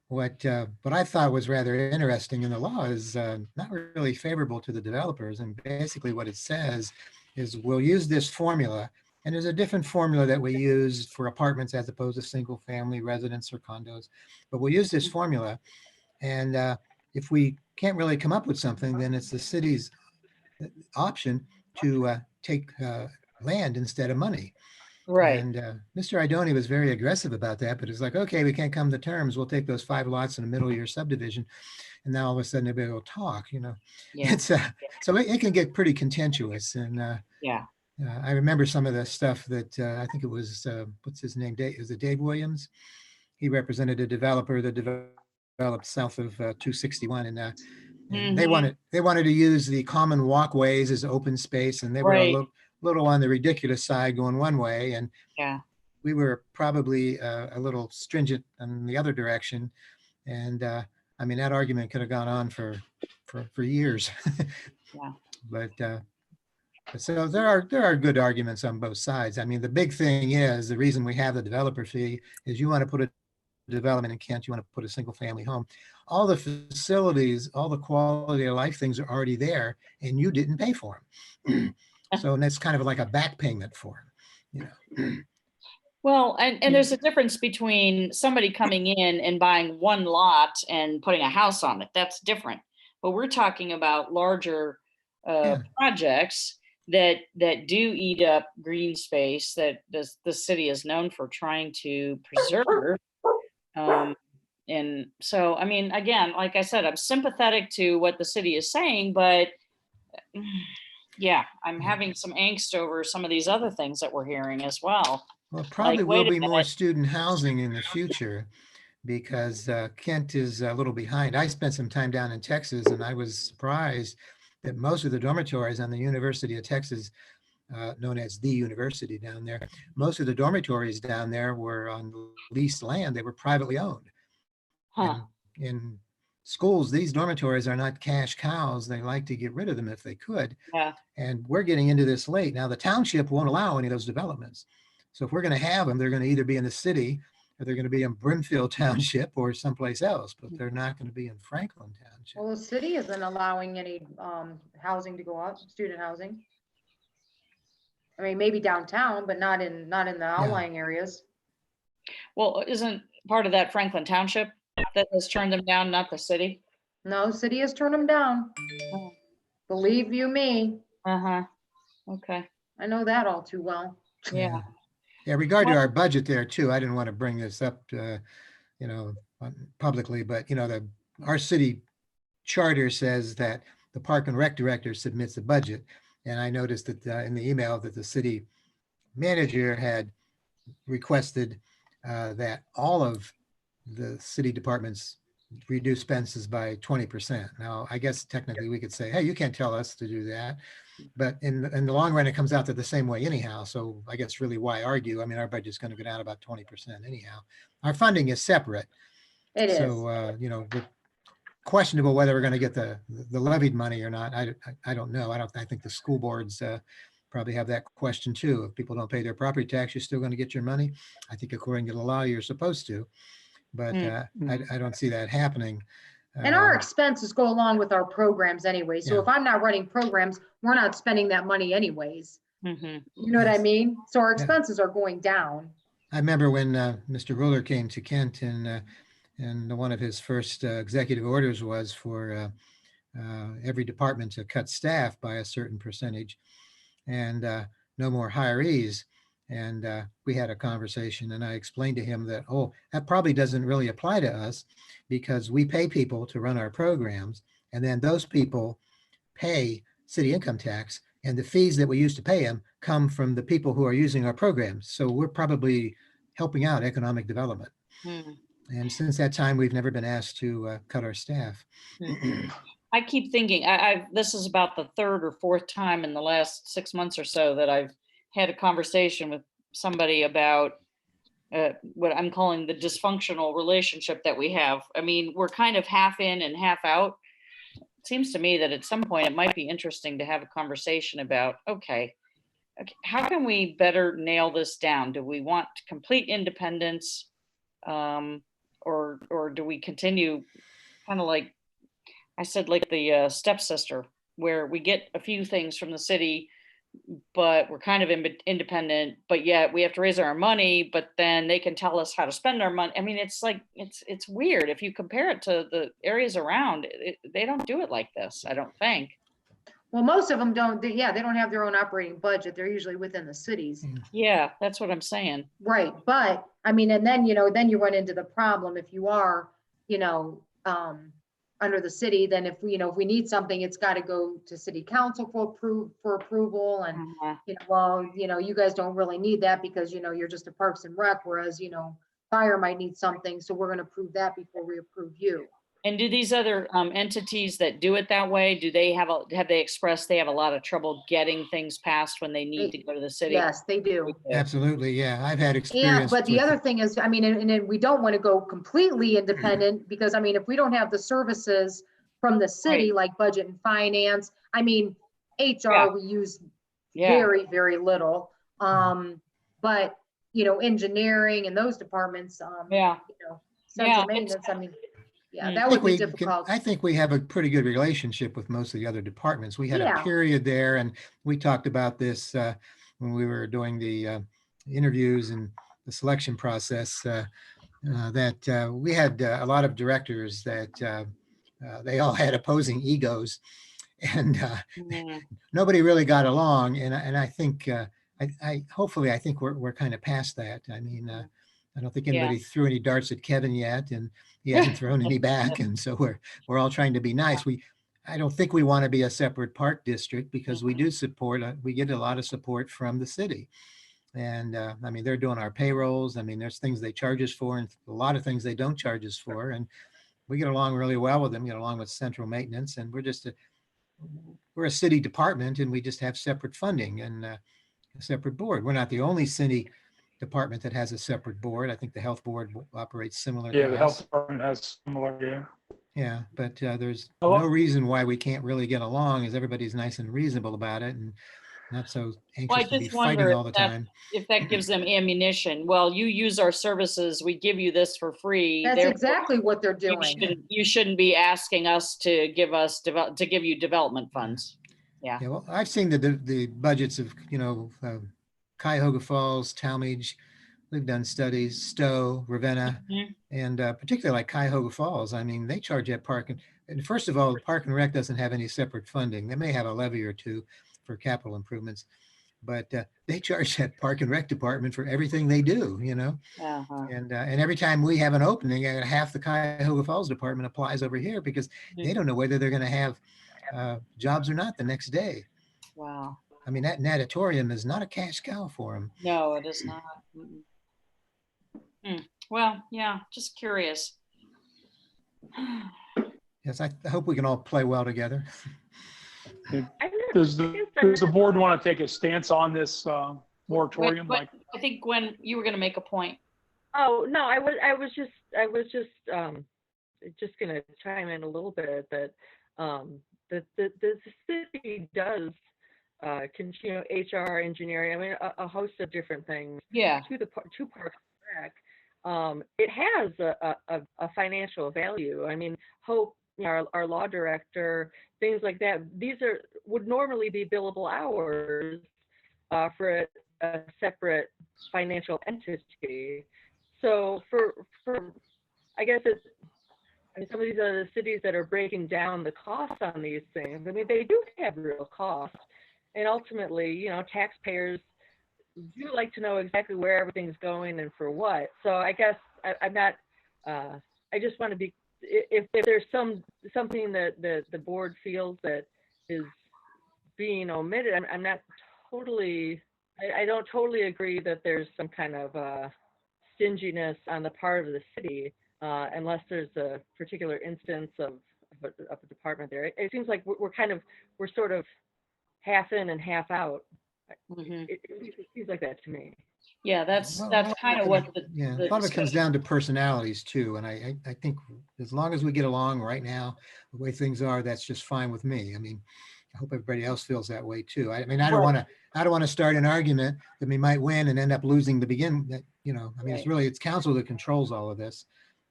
Speaker 1: What I thought was rather interesting in the law is not really favorable to the developers. And basically what it says is, we'll use this formula, and there's a different formula that we use for apartments as opposed to single family residence or condos, but we'll use this formula. And if we can't really come up with something, then it's the city's option to take land instead of money.
Speaker 3: Right.
Speaker 1: And Mr. Idoni was very aggressive about that, but it's like, okay, we can't come to terms. We'll take those 5 lots in the middle of your subdivision. And now all of a sudden everybody will talk,
Speaker 3: Yeah.
Speaker 1: It's so it can get pretty contentious. And
Speaker 3: Yeah.
Speaker 1: I remember some of the stuff that I think it was, what's his name? Is it Dave Williams? He represented a developer that developed south of 261, and they wanted to use the common walkways as open space, and they were a little on the ridiculous side going one way, and we were probably a little stringent in the other direction. And I mean, that argument could have gone on for years.
Speaker 3: Yeah.
Speaker 1: But so there are good arguments on both sides. I mean, the big thing is, the reason we have the developer fee is, you want to put a development in Kent, you want to put a single family home. All the facilities, all the quality of life things are already there, and you didn't pay for them. So that's kind of like a back payment for them,
Speaker 3: Well, and there's a difference between somebody coming in and buying one lot and putting a house on it. That's different. But we're talking about larger projects that do eat up green space that the city is known for trying to preserve. And so, I mean, again, like I said, I'm sympathetic to what the city is saying, but yeah, I'm having some angst over some of these other things that we're hearing as well.
Speaker 1: Well, probably
Speaker 3: Like,
Speaker 1: will
Speaker 3: wait a
Speaker 1: be more
Speaker 3: minute.
Speaker 1: student housing in the future, because Kent is a little behind. I spent some time down in Texas, and I was surprised that most of the dormitories on the University of Texas, known as the university down there, most of the dormitories down there were on leased land. They were privately owned.
Speaker 3: Huh.
Speaker 1: And in schools, these dormitories are not cash cows. They like to get rid of them if they could.
Speaker 3: Yeah.
Speaker 1: And we're getting into this late. Now, the township won't allow any of those developments. So if we're going to have them, they're going to either be in the city they're going to be in Brimfield Township or someplace else, but they're not going to be in Franklin Township.
Speaker 4: Well, the city isn't allowing any housing to go up, student housing. I mean, maybe downtown, but not in the outlying areas.
Speaker 3: Well, isn't part of that Franklin Township that has turned them down, not the city?
Speaker 4: No, city has turned them down.
Speaker 3: Oh.
Speaker 4: Believe you me,
Speaker 3: Uh-huh. Okay.
Speaker 4: I know that all too well.
Speaker 3: Yeah.
Speaker 1: Yeah, regard to our budget there too, I didn't want to bring this up, publicly, but our city charter says that the Park and Rec director submits a budget. And I noticed that in the email that the city manager had requested that all of the city departments reduce expenses by 20%. Now, I guess technically we could say, hey, you can't tell us to do that. But in the long run, it comes out to the same way anyhow. So I guess really why argue? I mean, our budget's going to go down about 20% anyhow. Our funding is separate.
Speaker 4: It is.
Speaker 1: So, questionable whether we're going to get the levied money or not. I don't know. I think the school boards probably have that question too. If people don't pay their property tax, you're still going to get your money. I think according to the law, you're supposed to, but I don't see that happening.
Speaker 4: And our expenses go along with our programs anyway. So
Speaker 1: Yeah.
Speaker 4: if I'm not running programs, we're not spending that money anyways.
Speaker 3: Mm-hmm.
Speaker 4: You know what I
Speaker 1: Yes.
Speaker 4: mean? So our
Speaker 1: Yeah.
Speaker 4: expenses are going down.
Speaker 1: I remember when Mr. Ruler came to Kent and one of his first executive orders was for every department to cut staff by a certain percentage and no more hirees. And we had a conversation and I explained to him that, that probably doesn't really apply to us because we pay people to run our programs. And then those people pay city income tax and the fees that we used to pay them come from the people who are using our programs. So we're probably helping out economic development.
Speaker 3: Hmm.
Speaker 1: And since that time, we've never been asked to cut our staff.
Speaker 3: I keep thinking, this is about the third or fourth time in the last 6 months or so that I've had a conversation with somebody about what I'm calling the dysfunctional relationship that we have. I mean, we're kind of half in and half out. It seems to me that at some point it might be interesting to have a conversation about, okay, how can we better nail this down? Do we want complete independence? Or do we continue kind of like I said, like the stepsister, where we get a few things from the city, but we're kind of independent, but yet we have to raise our money, but then they can tell us how to spend our money. I mean, it's like, it's weird. If you compare it to the areas around, they don't do it like this, I don't think.
Speaker 4: Well, most of them don't. They don't have their own operating budget. They're usually within the cities.
Speaker 3: Yeah, that's what I'm saying.
Speaker 4: Right. But I mean, and then, then you run into the problem if you are, under the city, then if we need something, it's got to go to city council for approval. And, you guys don't really need that because, you're just a Parks and Rec, whereas, fire might need something. So we're going to approve that before we approve you.
Speaker 3: And do these other entities that do it that way, do they have they expressed they have a lot of trouble getting things passed when they need to go to the city?
Speaker 4: Yes, they do.
Speaker 1: Absolutely. Yeah. I've had
Speaker 4: Yeah,
Speaker 1: experience.
Speaker 4: but the
Speaker 1: with
Speaker 4: other
Speaker 1: it.
Speaker 4: thing is, I mean, and then we don't want to go completely independent because, I mean, if we don't have the services from the city, like budget and finance, I mean, HR, we use very, very little. But, engineering and those departments, central maintenance, I mean, that would be difficult.
Speaker 1: I think we have a pretty good relationship with most of the other departments. We had
Speaker 4: Yeah.
Speaker 1: a period there and we talked about this when we were doing the interviews and the selection process that we had a lot of directors that they all had opposing egos and nobody really got along. And I think, hopefully, I think we're kind of past that. I mean, I don't think anybody threw any darts at Kevin yet, and he hasn't thrown any back. And so we're all trying to be nice. I don't think we want to be a separate park district because we do support, we get a lot of support from the city. And I mean, they're doing our payrolls. I mean, there's things they charge us for and a lot of things they don't charge us for. And we get along really well with them, get along with central maintenance. And we're a city department and we just have separate funding and a separate board. We're not the only city department that has a separate board. I think the health board operates similar.
Speaker 2: Yeah,
Speaker 1: to
Speaker 2: the
Speaker 1: us.
Speaker 2: health department has similar,
Speaker 1: Yeah, but there's
Speaker 2: Oh.
Speaker 1: no reason why we can't really get along as everybody's nice and reasonable about it. And not so
Speaker 3: Well, I
Speaker 1: anxious to be
Speaker 3: just wonder
Speaker 1: fighting all the
Speaker 3: if that,
Speaker 1: time.
Speaker 3: if that gives them ammunition. Well, you use our services, we give you this for free.
Speaker 4: That's
Speaker 3: therefore
Speaker 4: exactly what they're
Speaker 3: you
Speaker 4: doing.
Speaker 3: you shouldn't be asking us to give us, to give you development funds.
Speaker 1: Yeah, well, I've seen the budgets of, Cuyahoga Falls, Talmadge. We've done studies, Stowe, Ravenna,
Speaker 3: Mhm.
Speaker 1: and particularly like Cuyahoga Falls. I mean, they charge that parking. And first of all, Park and Rec doesn't have any separate funding. They may have a levy or two for capital improvements, but they charge that Park and Rec department for everything they do,
Speaker 3: Uh-huh.
Speaker 1: And every time we have an opening, half the Cuyahoga Falls department applies over here because they don't know whether they're going to have jobs or not the next day.
Speaker 3: Wow.
Speaker 1: I mean, that natatorium is not a cash cow for them.
Speaker 3: No, it is not. Well, yeah, just curious.
Speaker 1: Yes, I hope we can all play well together.
Speaker 2: Does the board want to take a stance on this moratorium?
Speaker 3: Wait,
Speaker 2: Like,
Speaker 3: I think Gwen, you were going to make a point.
Speaker 8: Oh, no, I was just gonna chime in a little bit that the city does continue HR, engineering, I mean, a host of different things
Speaker 3: Yeah.
Speaker 8: to Parks and Rec. It has a financial value. I mean, Hope, our law director, things like that. These would normally be billable hours for a separate financial entity. So for I guess some of these are the cities that are breaking down the costs on these things. I mean, they do have real costs, and ultimately, taxpayers do like to know exactly where everything's going and for what. So I guess I'm not. I just want to be. If there's something that the board feels that is being omitted, I'm not totally. I don't totally agree that there's some kind of stinginess on the part of the city, unless there's a particular instance of a department there. It seems like we're sort of half in and half out. It seems like that to me.
Speaker 3: Yeah, that's kind of what the.
Speaker 1: Yeah,
Speaker 3: the
Speaker 1: a lot of it comes
Speaker 3: discussion-
Speaker 1: down to personalities too. And I think as long as we get along right now, the way things are, that's just fine with me. I mean, I hope everybody else feels that way too. I mean, I don't want to start an argument that we might win and end up losing to begin. I mean, it's council that controls all of this.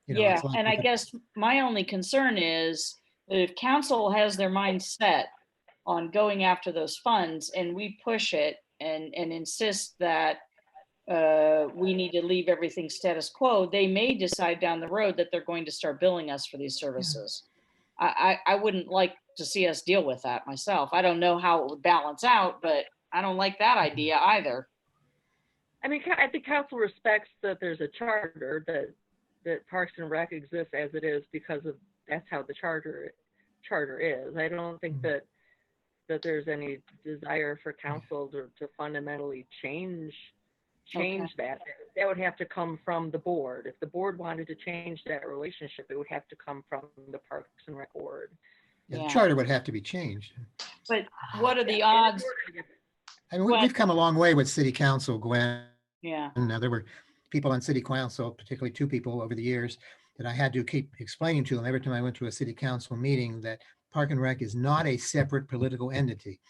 Speaker 3: Yeah,
Speaker 1: it's like
Speaker 3: and I guess my only concern is that if council has their mind set on going after those funds and we push it and insist that we need to leave everything status quo, they may decide down the road that they're going to start billing us for these services. I wouldn't like to see us deal with that myself. I don't know how it would balance out, but I don't like that idea either.
Speaker 8: I mean, I think council respects that there's a charter that Parks and Rec exists as it is because of that's how the charter is. I don't think that there's any desire for council to fundamentally change that. That would have to come from the board. If the board wanted to change that relationship, it would have to come from the Parks and Rec board.
Speaker 1: the charter would have to be changed.
Speaker 3: But what are the odds?
Speaker 1: I mean, we've come a long way with city council, Gwen.
Speaker 3: Yeah.
Speaker 1: And there were people on city council, particularly two people over the years, that I had to keep explaining to them every time I went to a city council meeting that Park and Rec is not a separate political entity.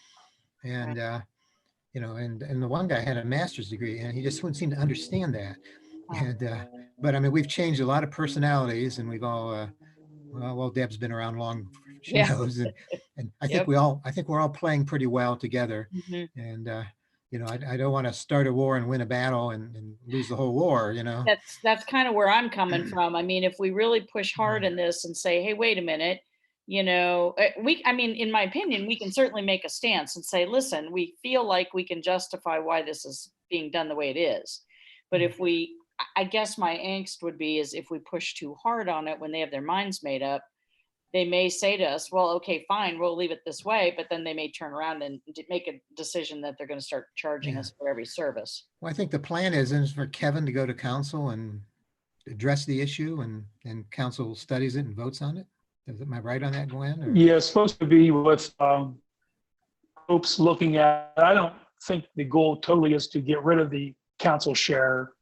Speaker 1: And, and the one guy had a master's degree and he just wouldn't seem to understand that. And, but I mean, we've changed a lot of personalities and we've all, well, Deb's been around long, she knows. And I think we're all playing pretty well together. And, I don't want to start a war and win a battle and lose the whole war,
Speaker 3: That's kind of where I'm coming from. I mean, if we really push hard in this and say, hey, wait a minute, in my opinion, we can certainly make a stance and say, listen, we feel like we can justify why this is being done the way it is. But if I guess my angst would be is if we push too hard on it when they have their minds made up, they may say to us, well, okay, fine, we'll leave it this way. But then they may turn around and make a decision that they're going to start charging us for every service.
Speaker 1: Well, I think the plan is for Kevin to go to council and address the issue and council studies it and votes on it. Am I right on that, Gwen? Or?
Speaker 2: Yeah, it's supposed to be with Hope's looking at. I don't think the goal totally is to get rid of the council share.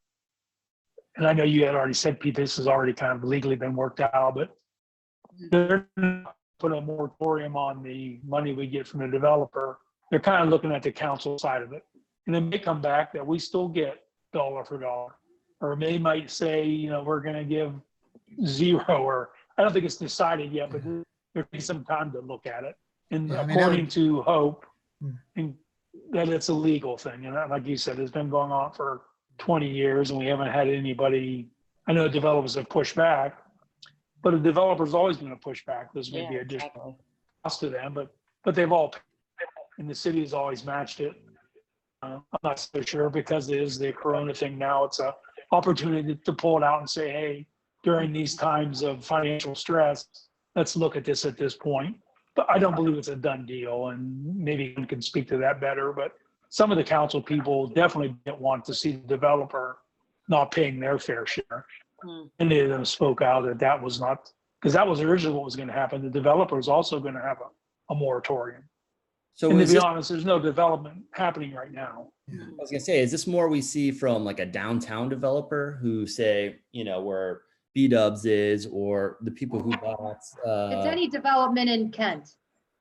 Speaker 2: And I know you had already said, Pete, this has already kind of legally been worked out, but they're not put a moratorium on the money we get from the developer they're kind of looking at the council side of it. And then may come back that we still get dollar for dollar. Or they might say, you know, we're gonna give 0, or I don't think it's decided yet, but there'll be some time to look at it. And
Speaker 1: Yeah, I mean,
Speaker 2: according to Hope,
Speaker 1: Hmm.
Speaker 2: and that it's a legal thing. And like you said, it's been going on for 20 years and we haven't had anybody, I know developers have pushed back, but a developer's always gonna push back. There's gonna be
Speaker 3: Yeah,
Speaker 2: additional
Speaker 3: exactly.
Speaker 2: cost to them, but they've all, and the city has always matched it. I'm not so sure because it is the Corona thing now. It's a opportunity to pull it out and say, hey, during these times of financial stress, let's look at this at this point. But I don't believe it's a done deal, and maybe you can speak to that better. But some of the council people definitely didn't want to see the developer not paying their fair share.
Speaker 3: Hmm.
Speaker 2: And they then spoke out that that was not, because that was originally what was going to happen. The developer is also going to have a moratorium.
Speaker 9: So
Speaker 2: And to
Speaker 9: is
Speaker 2: be
Speaker 9: this, I
Speaker 2: honest, there's no development happening right now.
Speaker 9: was gonna say, is this more we see from like a downtown developer who say, you know, where B-Dubs is, or the people who bought,
Speaker 4: It's any development in Kent.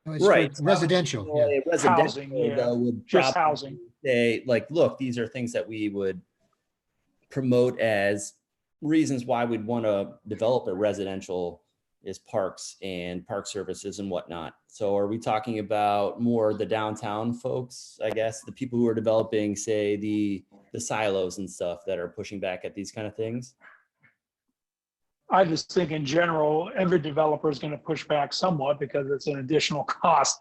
Speaker 1: No, it's for
Speaker 9: right,
Speaker 1: residential, yeah.
Speaker 9: residential
Speaker 2: Housing, yeah,
Speaker 9: though would
Speaker 2: just
Speaker 9: probably
Speaker 2: housing.
Speaker 9: say, like, look, these are things that we would promote as reasons why we'd want to develop a residential, is parks and park services and whatnot. So are we talking about more the downtown folks, I guess, the people who are developing, say, the silos and stuff that are pushing back at these kind of things?
Speaker 2: I just think in general, every developer is going to push back somewhat because it's an additional cost.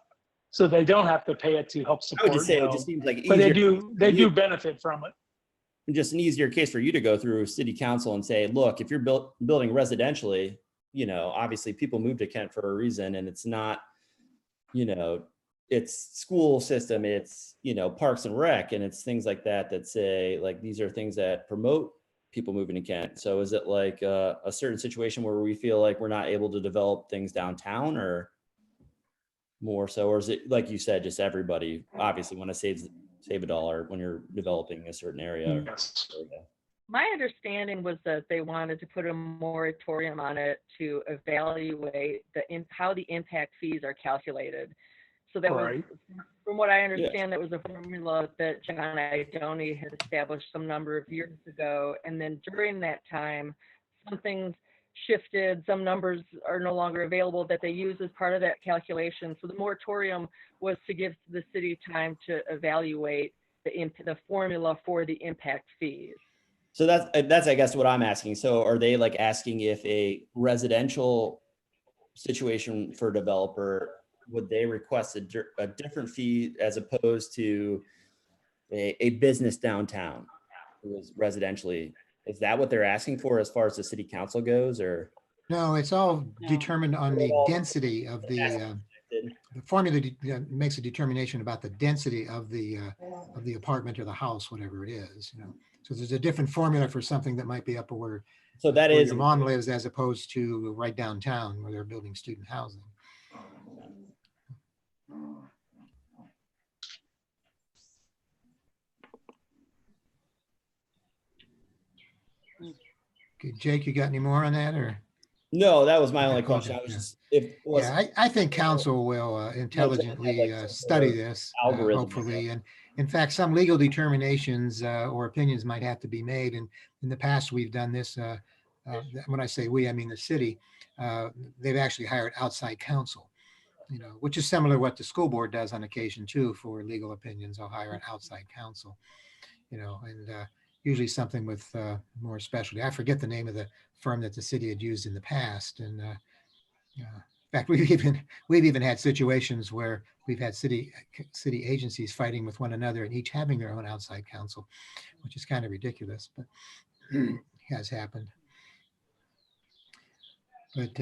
Speaker 2: So they don't have to pay it to help
Speaker 9: I
Speaker 2: support.
Speaker 9: would just say
Speaker 2: you
Speaker 9: it
Speaker 2: know,
Speaker 9: just seems like
Speaker 2: but
Speaker 9: easier,
Speaker 2: they do benefit from it.
Speaker 9: just an easier case for you to go through city council and say, look, if you're building residentially, you know, obviously people move to Kent for a reason, and it's not, you know, it's school system, it's, you know, parks and rec, and it's things like that that say, like, these are things that promote people moving to Kent. So is it like a certain situation where we feel like we're not able to develop things downtown, or more so, or is it, like you said, just everybody obviously want to save a dollar when you're developing a certain area?
Speaker 2: Yes.
Speaker 8: My understanding was that they wanted to put a moratorium on it to evaluate how the impact fees are calculated. So that was,
Speaker 2: Right.
Speaker 8: from what I understand, that was a formula that John Idoni had established some number of years ago. And then during that time, some things shifted, some numbers are no longer available that they use as part of that calculation. So the moratorium was to give the city time to evaluate the formula for the impact fees.
Speaker 9: So that's I guess what I'm asking. So are they like asking if a residential situation for a developer, would they request a different fee as opposed to a business downtown who was residentially? Is that what they're asking for as far as the city council goes, or?
Speaker 1: No, it's all
Speaker 3: No.
Speaker 1: determined on the density of the formula makes a determination about the density of the apartment or the house, whatever it is, you know. So there's a different formula for something that might be up where
Speaker 9: So that
Speaker 1: where
Speaker 9: is,
Speaker 1: your mom lives as opposed to right downtown where they're building student housing. Okay, Jake, you got any more on that, or?
Speaker 9: no, that was my only
Speaker 1: Okay,
Speaker 9: question. I
Speaker 1: okay,
Speaker 9: was
Speaker 1: yeah.
Speaker 9: just, if it was,
Speaker 1: Yeah, I think council will intelligently study this,
Speaker 9: algorithm, I
Speaker 1: hopefully. And in fact, some legal determinations or opinions might have to be made. And in the past, we've done this. When I say we, I mean the city. They've actually hired outside counsel, you know, which is similar to what the school board does on occasion too for legal opinions. They'll hire an outside counsel, you know, and usually something with more specialty. I forget the name of the firm that the city had used in the past. And in fact, we've even had situations where we've had city agencies fighting with one another and each having their own outside counsel, which is kind of ridiculous, but has happened. But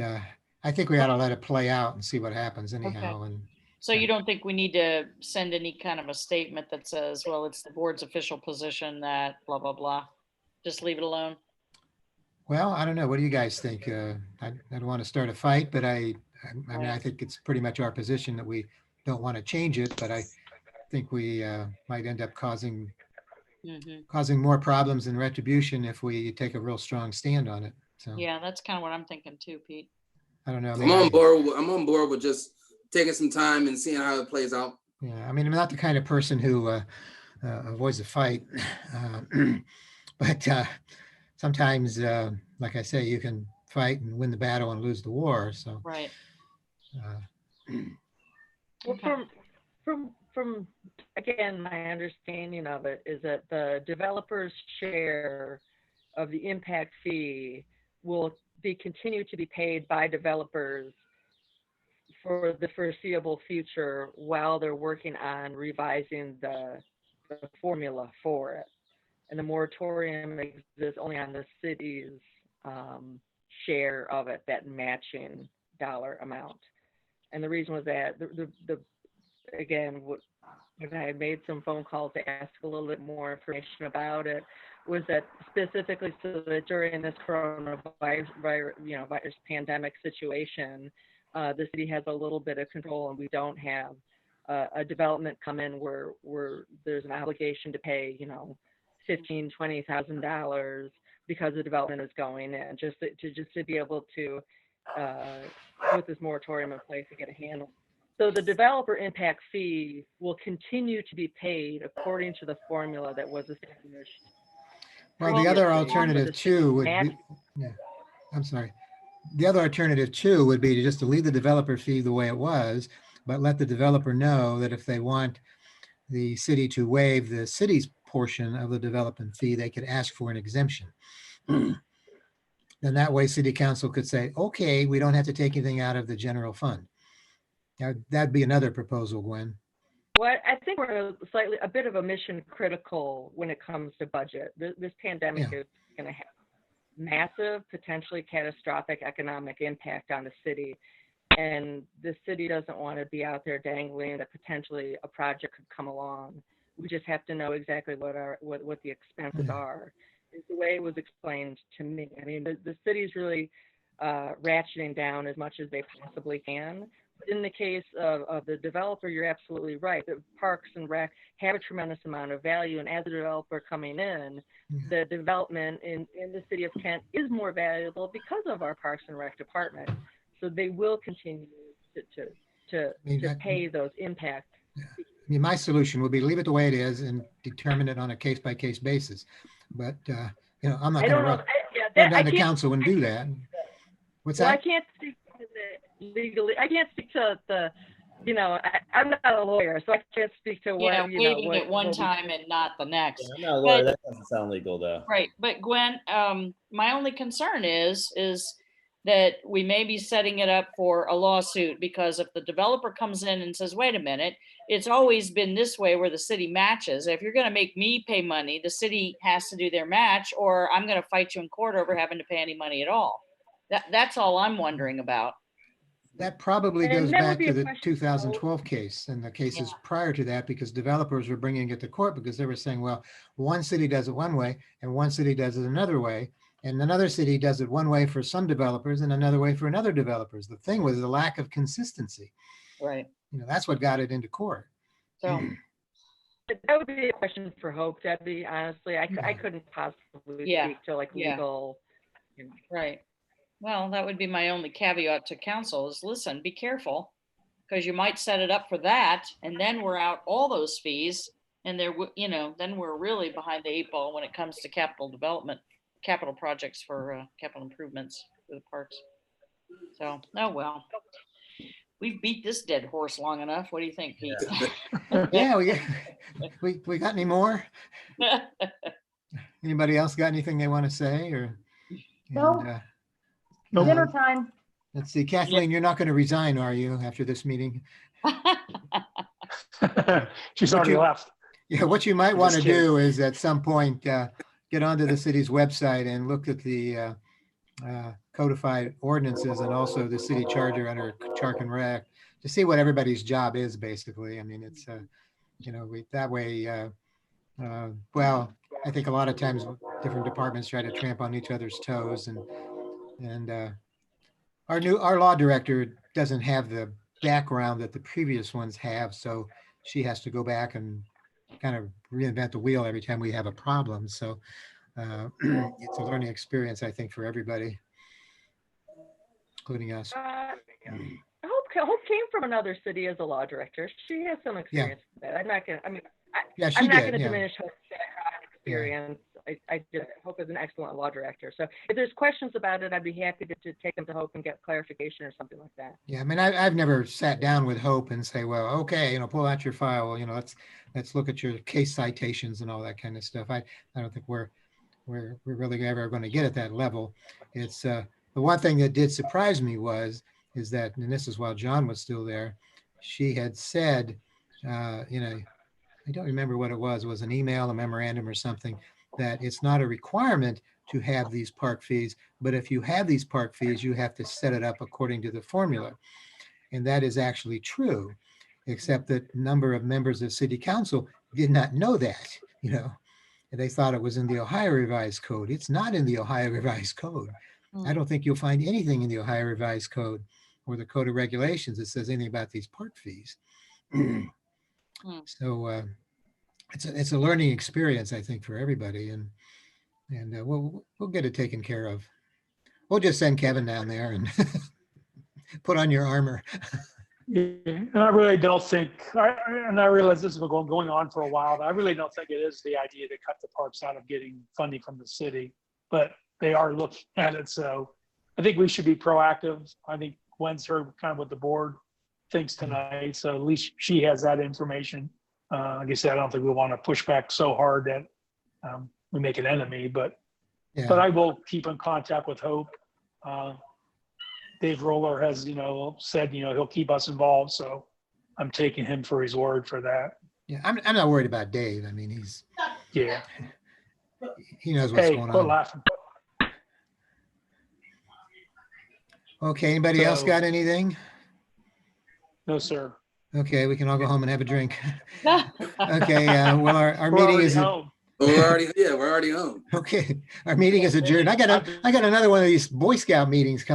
Speaker 1: I think we ought to let it play out and see what happens anyhow. And
Speaker 3: So you don't think we need to send any kind of a statement that says, well, it's the board's official position that blah, blah, blah. Just leave it alone?
Speaker 1: well, I don't know. What do you guys think? I don't want to start a fight, but I mean, I think it's pretty much our position that we don't want to change it, but I think we might end up causing more problems and retribution if we take a real strong stand on it. So
Speaker 3: Yeah, that's kind of what I'm thinking too, Pete.
Speaker 1: I don't know.
Speaker 7: I'm on board. I'm on board with just taking some time and seeing how it plays out.
Speaker 1: Yeah, I mean, I'm not the kind of person who avoids a fight. But sometimes, like I say, you can fight and win the battle and lose the war. So,
Speaker 3: Right.
Speaker 8: Well,
Speaker 3: Okay.
Speaker 8: from again, my understanding of it is that the developer's share of the impact fee will be continued to be paid by developers for the foreseeable future while they're working on revising the formula for it. And the moratorium exists only on the city's share of it, that matching dollar amount. And the reason was that again, when I made some phone calls to ask a little bit more information about it, was that specifically so that during this coronavirus, virus pandemic situation, the city has a little bit of control, and we don't have a development come in where there's an obligation to pay, $15,000-$20,000 because the development is going in, just to be able to put this moratorium in place and get a handle. So the developer impact fee will continue to be paid according to the formula that was established.
Speaker 1: well, the other
Speaker 8: previously, but
Speaker 1: alternative
Speaker 8: the
Speaker 1: too would
Speaker 8: match-
Speaker 1: be, yeah, I'm sorry. The other alternative too would be to just to leave the developer fee the way it was, but let the developer know that if they want the city to waive the city's portion of the development fee, they could ask for an exemption. Then that way city council could say, okay, we don't have to take anything out of the general fund. Now, that'd be another proposal, Gwen.
Speaker 8: Well, I think we're a bit of a mission critical when it comes to budget. This pandemic
Speaker 1: Yeah.
Speaker 8: is going to have massive, potentially catastrophic economic impact on the city. And the city doesn't want to be out there dangling that potentially a project could come along. We just have to know exactly what the expenses
Speaker 1: Yeah.
Speaker 8: are. Is the way it was explained to me. I mean, the city's really ratcheting down as much as they possibly can. But in the case of the developer, you're absolutely right. The Parks and Rec have a tremendous amount of value, and as a developer coming in, the development in the city of Kent is more valuable because of our Parks and Rec department. So they will continue to pay those impacts.
Speaker 1: I mean, my solution would be leave it the way it is and determine it on a case by case basis. But, I'm not
Speaker 8: I
Speaker 1: going
Speaker 8: don't
Speaker 1: to
Speaker 8: know.
Speaker 1: run down to council and do that. What's
Speaker 8: Well, I
Speaker 1: that?
Speaker 8: can't speak to the legally. I can't speak to the, I'm not a lawyer, so I can't speak to what,
Speaker 3: Waiving it one
Speaker 8: what we-
Speaker 3: time and not the next.
Speaker 9: I'm not a lawyer.
Speaker 3: But-
Speaker 9: That doesn't sound legal though.
Speaker 3: Right, but Gwen, my only concern is that we may be setting it up for a lawsuit, because if the developer comes in and says, wait a minute, it's always been this way where the city matches. If you're gonna make me pay money, the city has to do their match, or I'm gonna fight you in court over having to pay any money at all. That's all I'm wondering about.
Speaker 1: That probably
Speaker 8: And
Speaker 1: goes
Speaker 8: that would
Speaker 1: back
Speaker 8: be
Speaker 1: to
Speaker 8: a
Speaker 1: the
Speaker 8: question
Speaker 1: 2012 case and the cases prior to that, because developers were bringing it to court because they were saying, well, one city does it one way and one city does it another way. And another city does it one way for some developers and another way for another developers. The thing was the lack of consistency.
Speaker 3: Right,
Speaker 1: That's what got it into court.
Speaker 3: so,
Speaker 8: That would be a question for Hope, Debbie. Honestly, I couldn't possibly
Speaker 3: Yeah,
Speaker 8: speak to
Speaker 3: yeah.
Speaker 8: legal.
Speaker 3: right. Well, that would be my only caveat to council is, listen, be careful, because you might set it up for that, and then we're out all those fees, and then we're really behind the 8 ball when it comes to capital development, capital projects for capital improvements for the parks. So, oh well. We've beat this dead horse long enough. What do you think, Pete?
Speaker 1: Yeah, we got any more? Anybody else got anything they want to say or?
Speaker 4: No.
Speaker 1: And,
Speaker 2: Nope.
Speaker 4: Dinner time.
Speaker 1: let's see, Kathleen, you're not going to resign, are you, after this meeting?
Speaker 2: She's
Speaker 1: Would
Speaker 2: already
Speaker 1: you-
Speaker 2: left.
Speaker 1: Yeah, what you might
Speaker 2: I'm
Speaker 1: want to
Speaker 2: just kidding.
Speaker 1: do is at some point, get onto the city's website and look at the codified ordinances and also the city charter under Chark and Rec to see what everybody's job is, basically. I mean, it's, that way, well, I think a lot of times different departments try to tramp on each other's toes, and our law director doesn't have the background that the previous ones have, so she has to go back and kind of reinvent the wheel every time we have a problem. So it's a learning experience, I think, for everybody, including us.
Speaker 8: Hope Hope came from another city as a law director. She has some experience with that. I'm not gonna, I mean,
Speaker 1: Yeah, she
Speaker 8: I'm not
Speaker 1: did,
Speaker 8: gonna
Speaker 1: yeah.
Speaker 8: diminish Hope's background experience. I just, Hope is an excellent law director. So if there's questions about it, I'd be happy to take them to Hope and get clarification or something like that.
Speaker 1: Yeah, I mean, I've never sat down with Hope and say, well, okay, pull out your file, let's look at your case citations and all that kind of stuff. I don't think we're really ever going to get at that level. It's the one thing that did surprise me is that, and this is while John was still there, she had said, I don't remember what it was an email, a memorandum or something, that it's not a requirement to have these park fees, but if you have these park fees, you have to set it up according to the formula. And that is actually true, except that a number of members of city council did not know that, and they thought it was in the Ohio Revised Code. It's not in the Ohio Revised Code. I don't think you'll find anything in the Ohio Revised Code or the Code of Regulations that says anything about these park fees. So it's a learning experience, I think, for everybody, and we'll get it taken care of. We'll just send Kevin down there and put on your armor.
Speaker 2: Yeah, and I really don't think, and I realize this has been going on for a while, but I really don't think it is the idea to cut the parks out of getting funding from the city, but they are looking at it. So I think we should be proactive. I think Gwen's heard kind of what the board thinks tonight. So at least she has that information. Like I said, I don't think we want to push back so hard that we make an enemy, but I will keep in contact with Hope. Dave Roller has, said, he'll keep us involved. So I'm taking him for his word for that.
Speaker 1: Yeah, I'm not worried about Dave. I mean, he knows what's going
Speaker 2: quit
Speaker 1: on.
Speaker 2: laughing.
Speaker 1: Okay, anybody else
Speaker 2: So-
Speaker 1: got anything?
Speaker 2: No, sir.
Speaker 1: Okay, we can all go home and have a drink. Okay, well, our
Speaker 2: We're
Speaker 1: meeting
Speaker 2: already
Speaker 1: is,
Speaker 2: home.
Speaker 7: We're already home.
Speaker 1: okay, our meeting is adjourned. I got another one of these Boy Scout meetings coming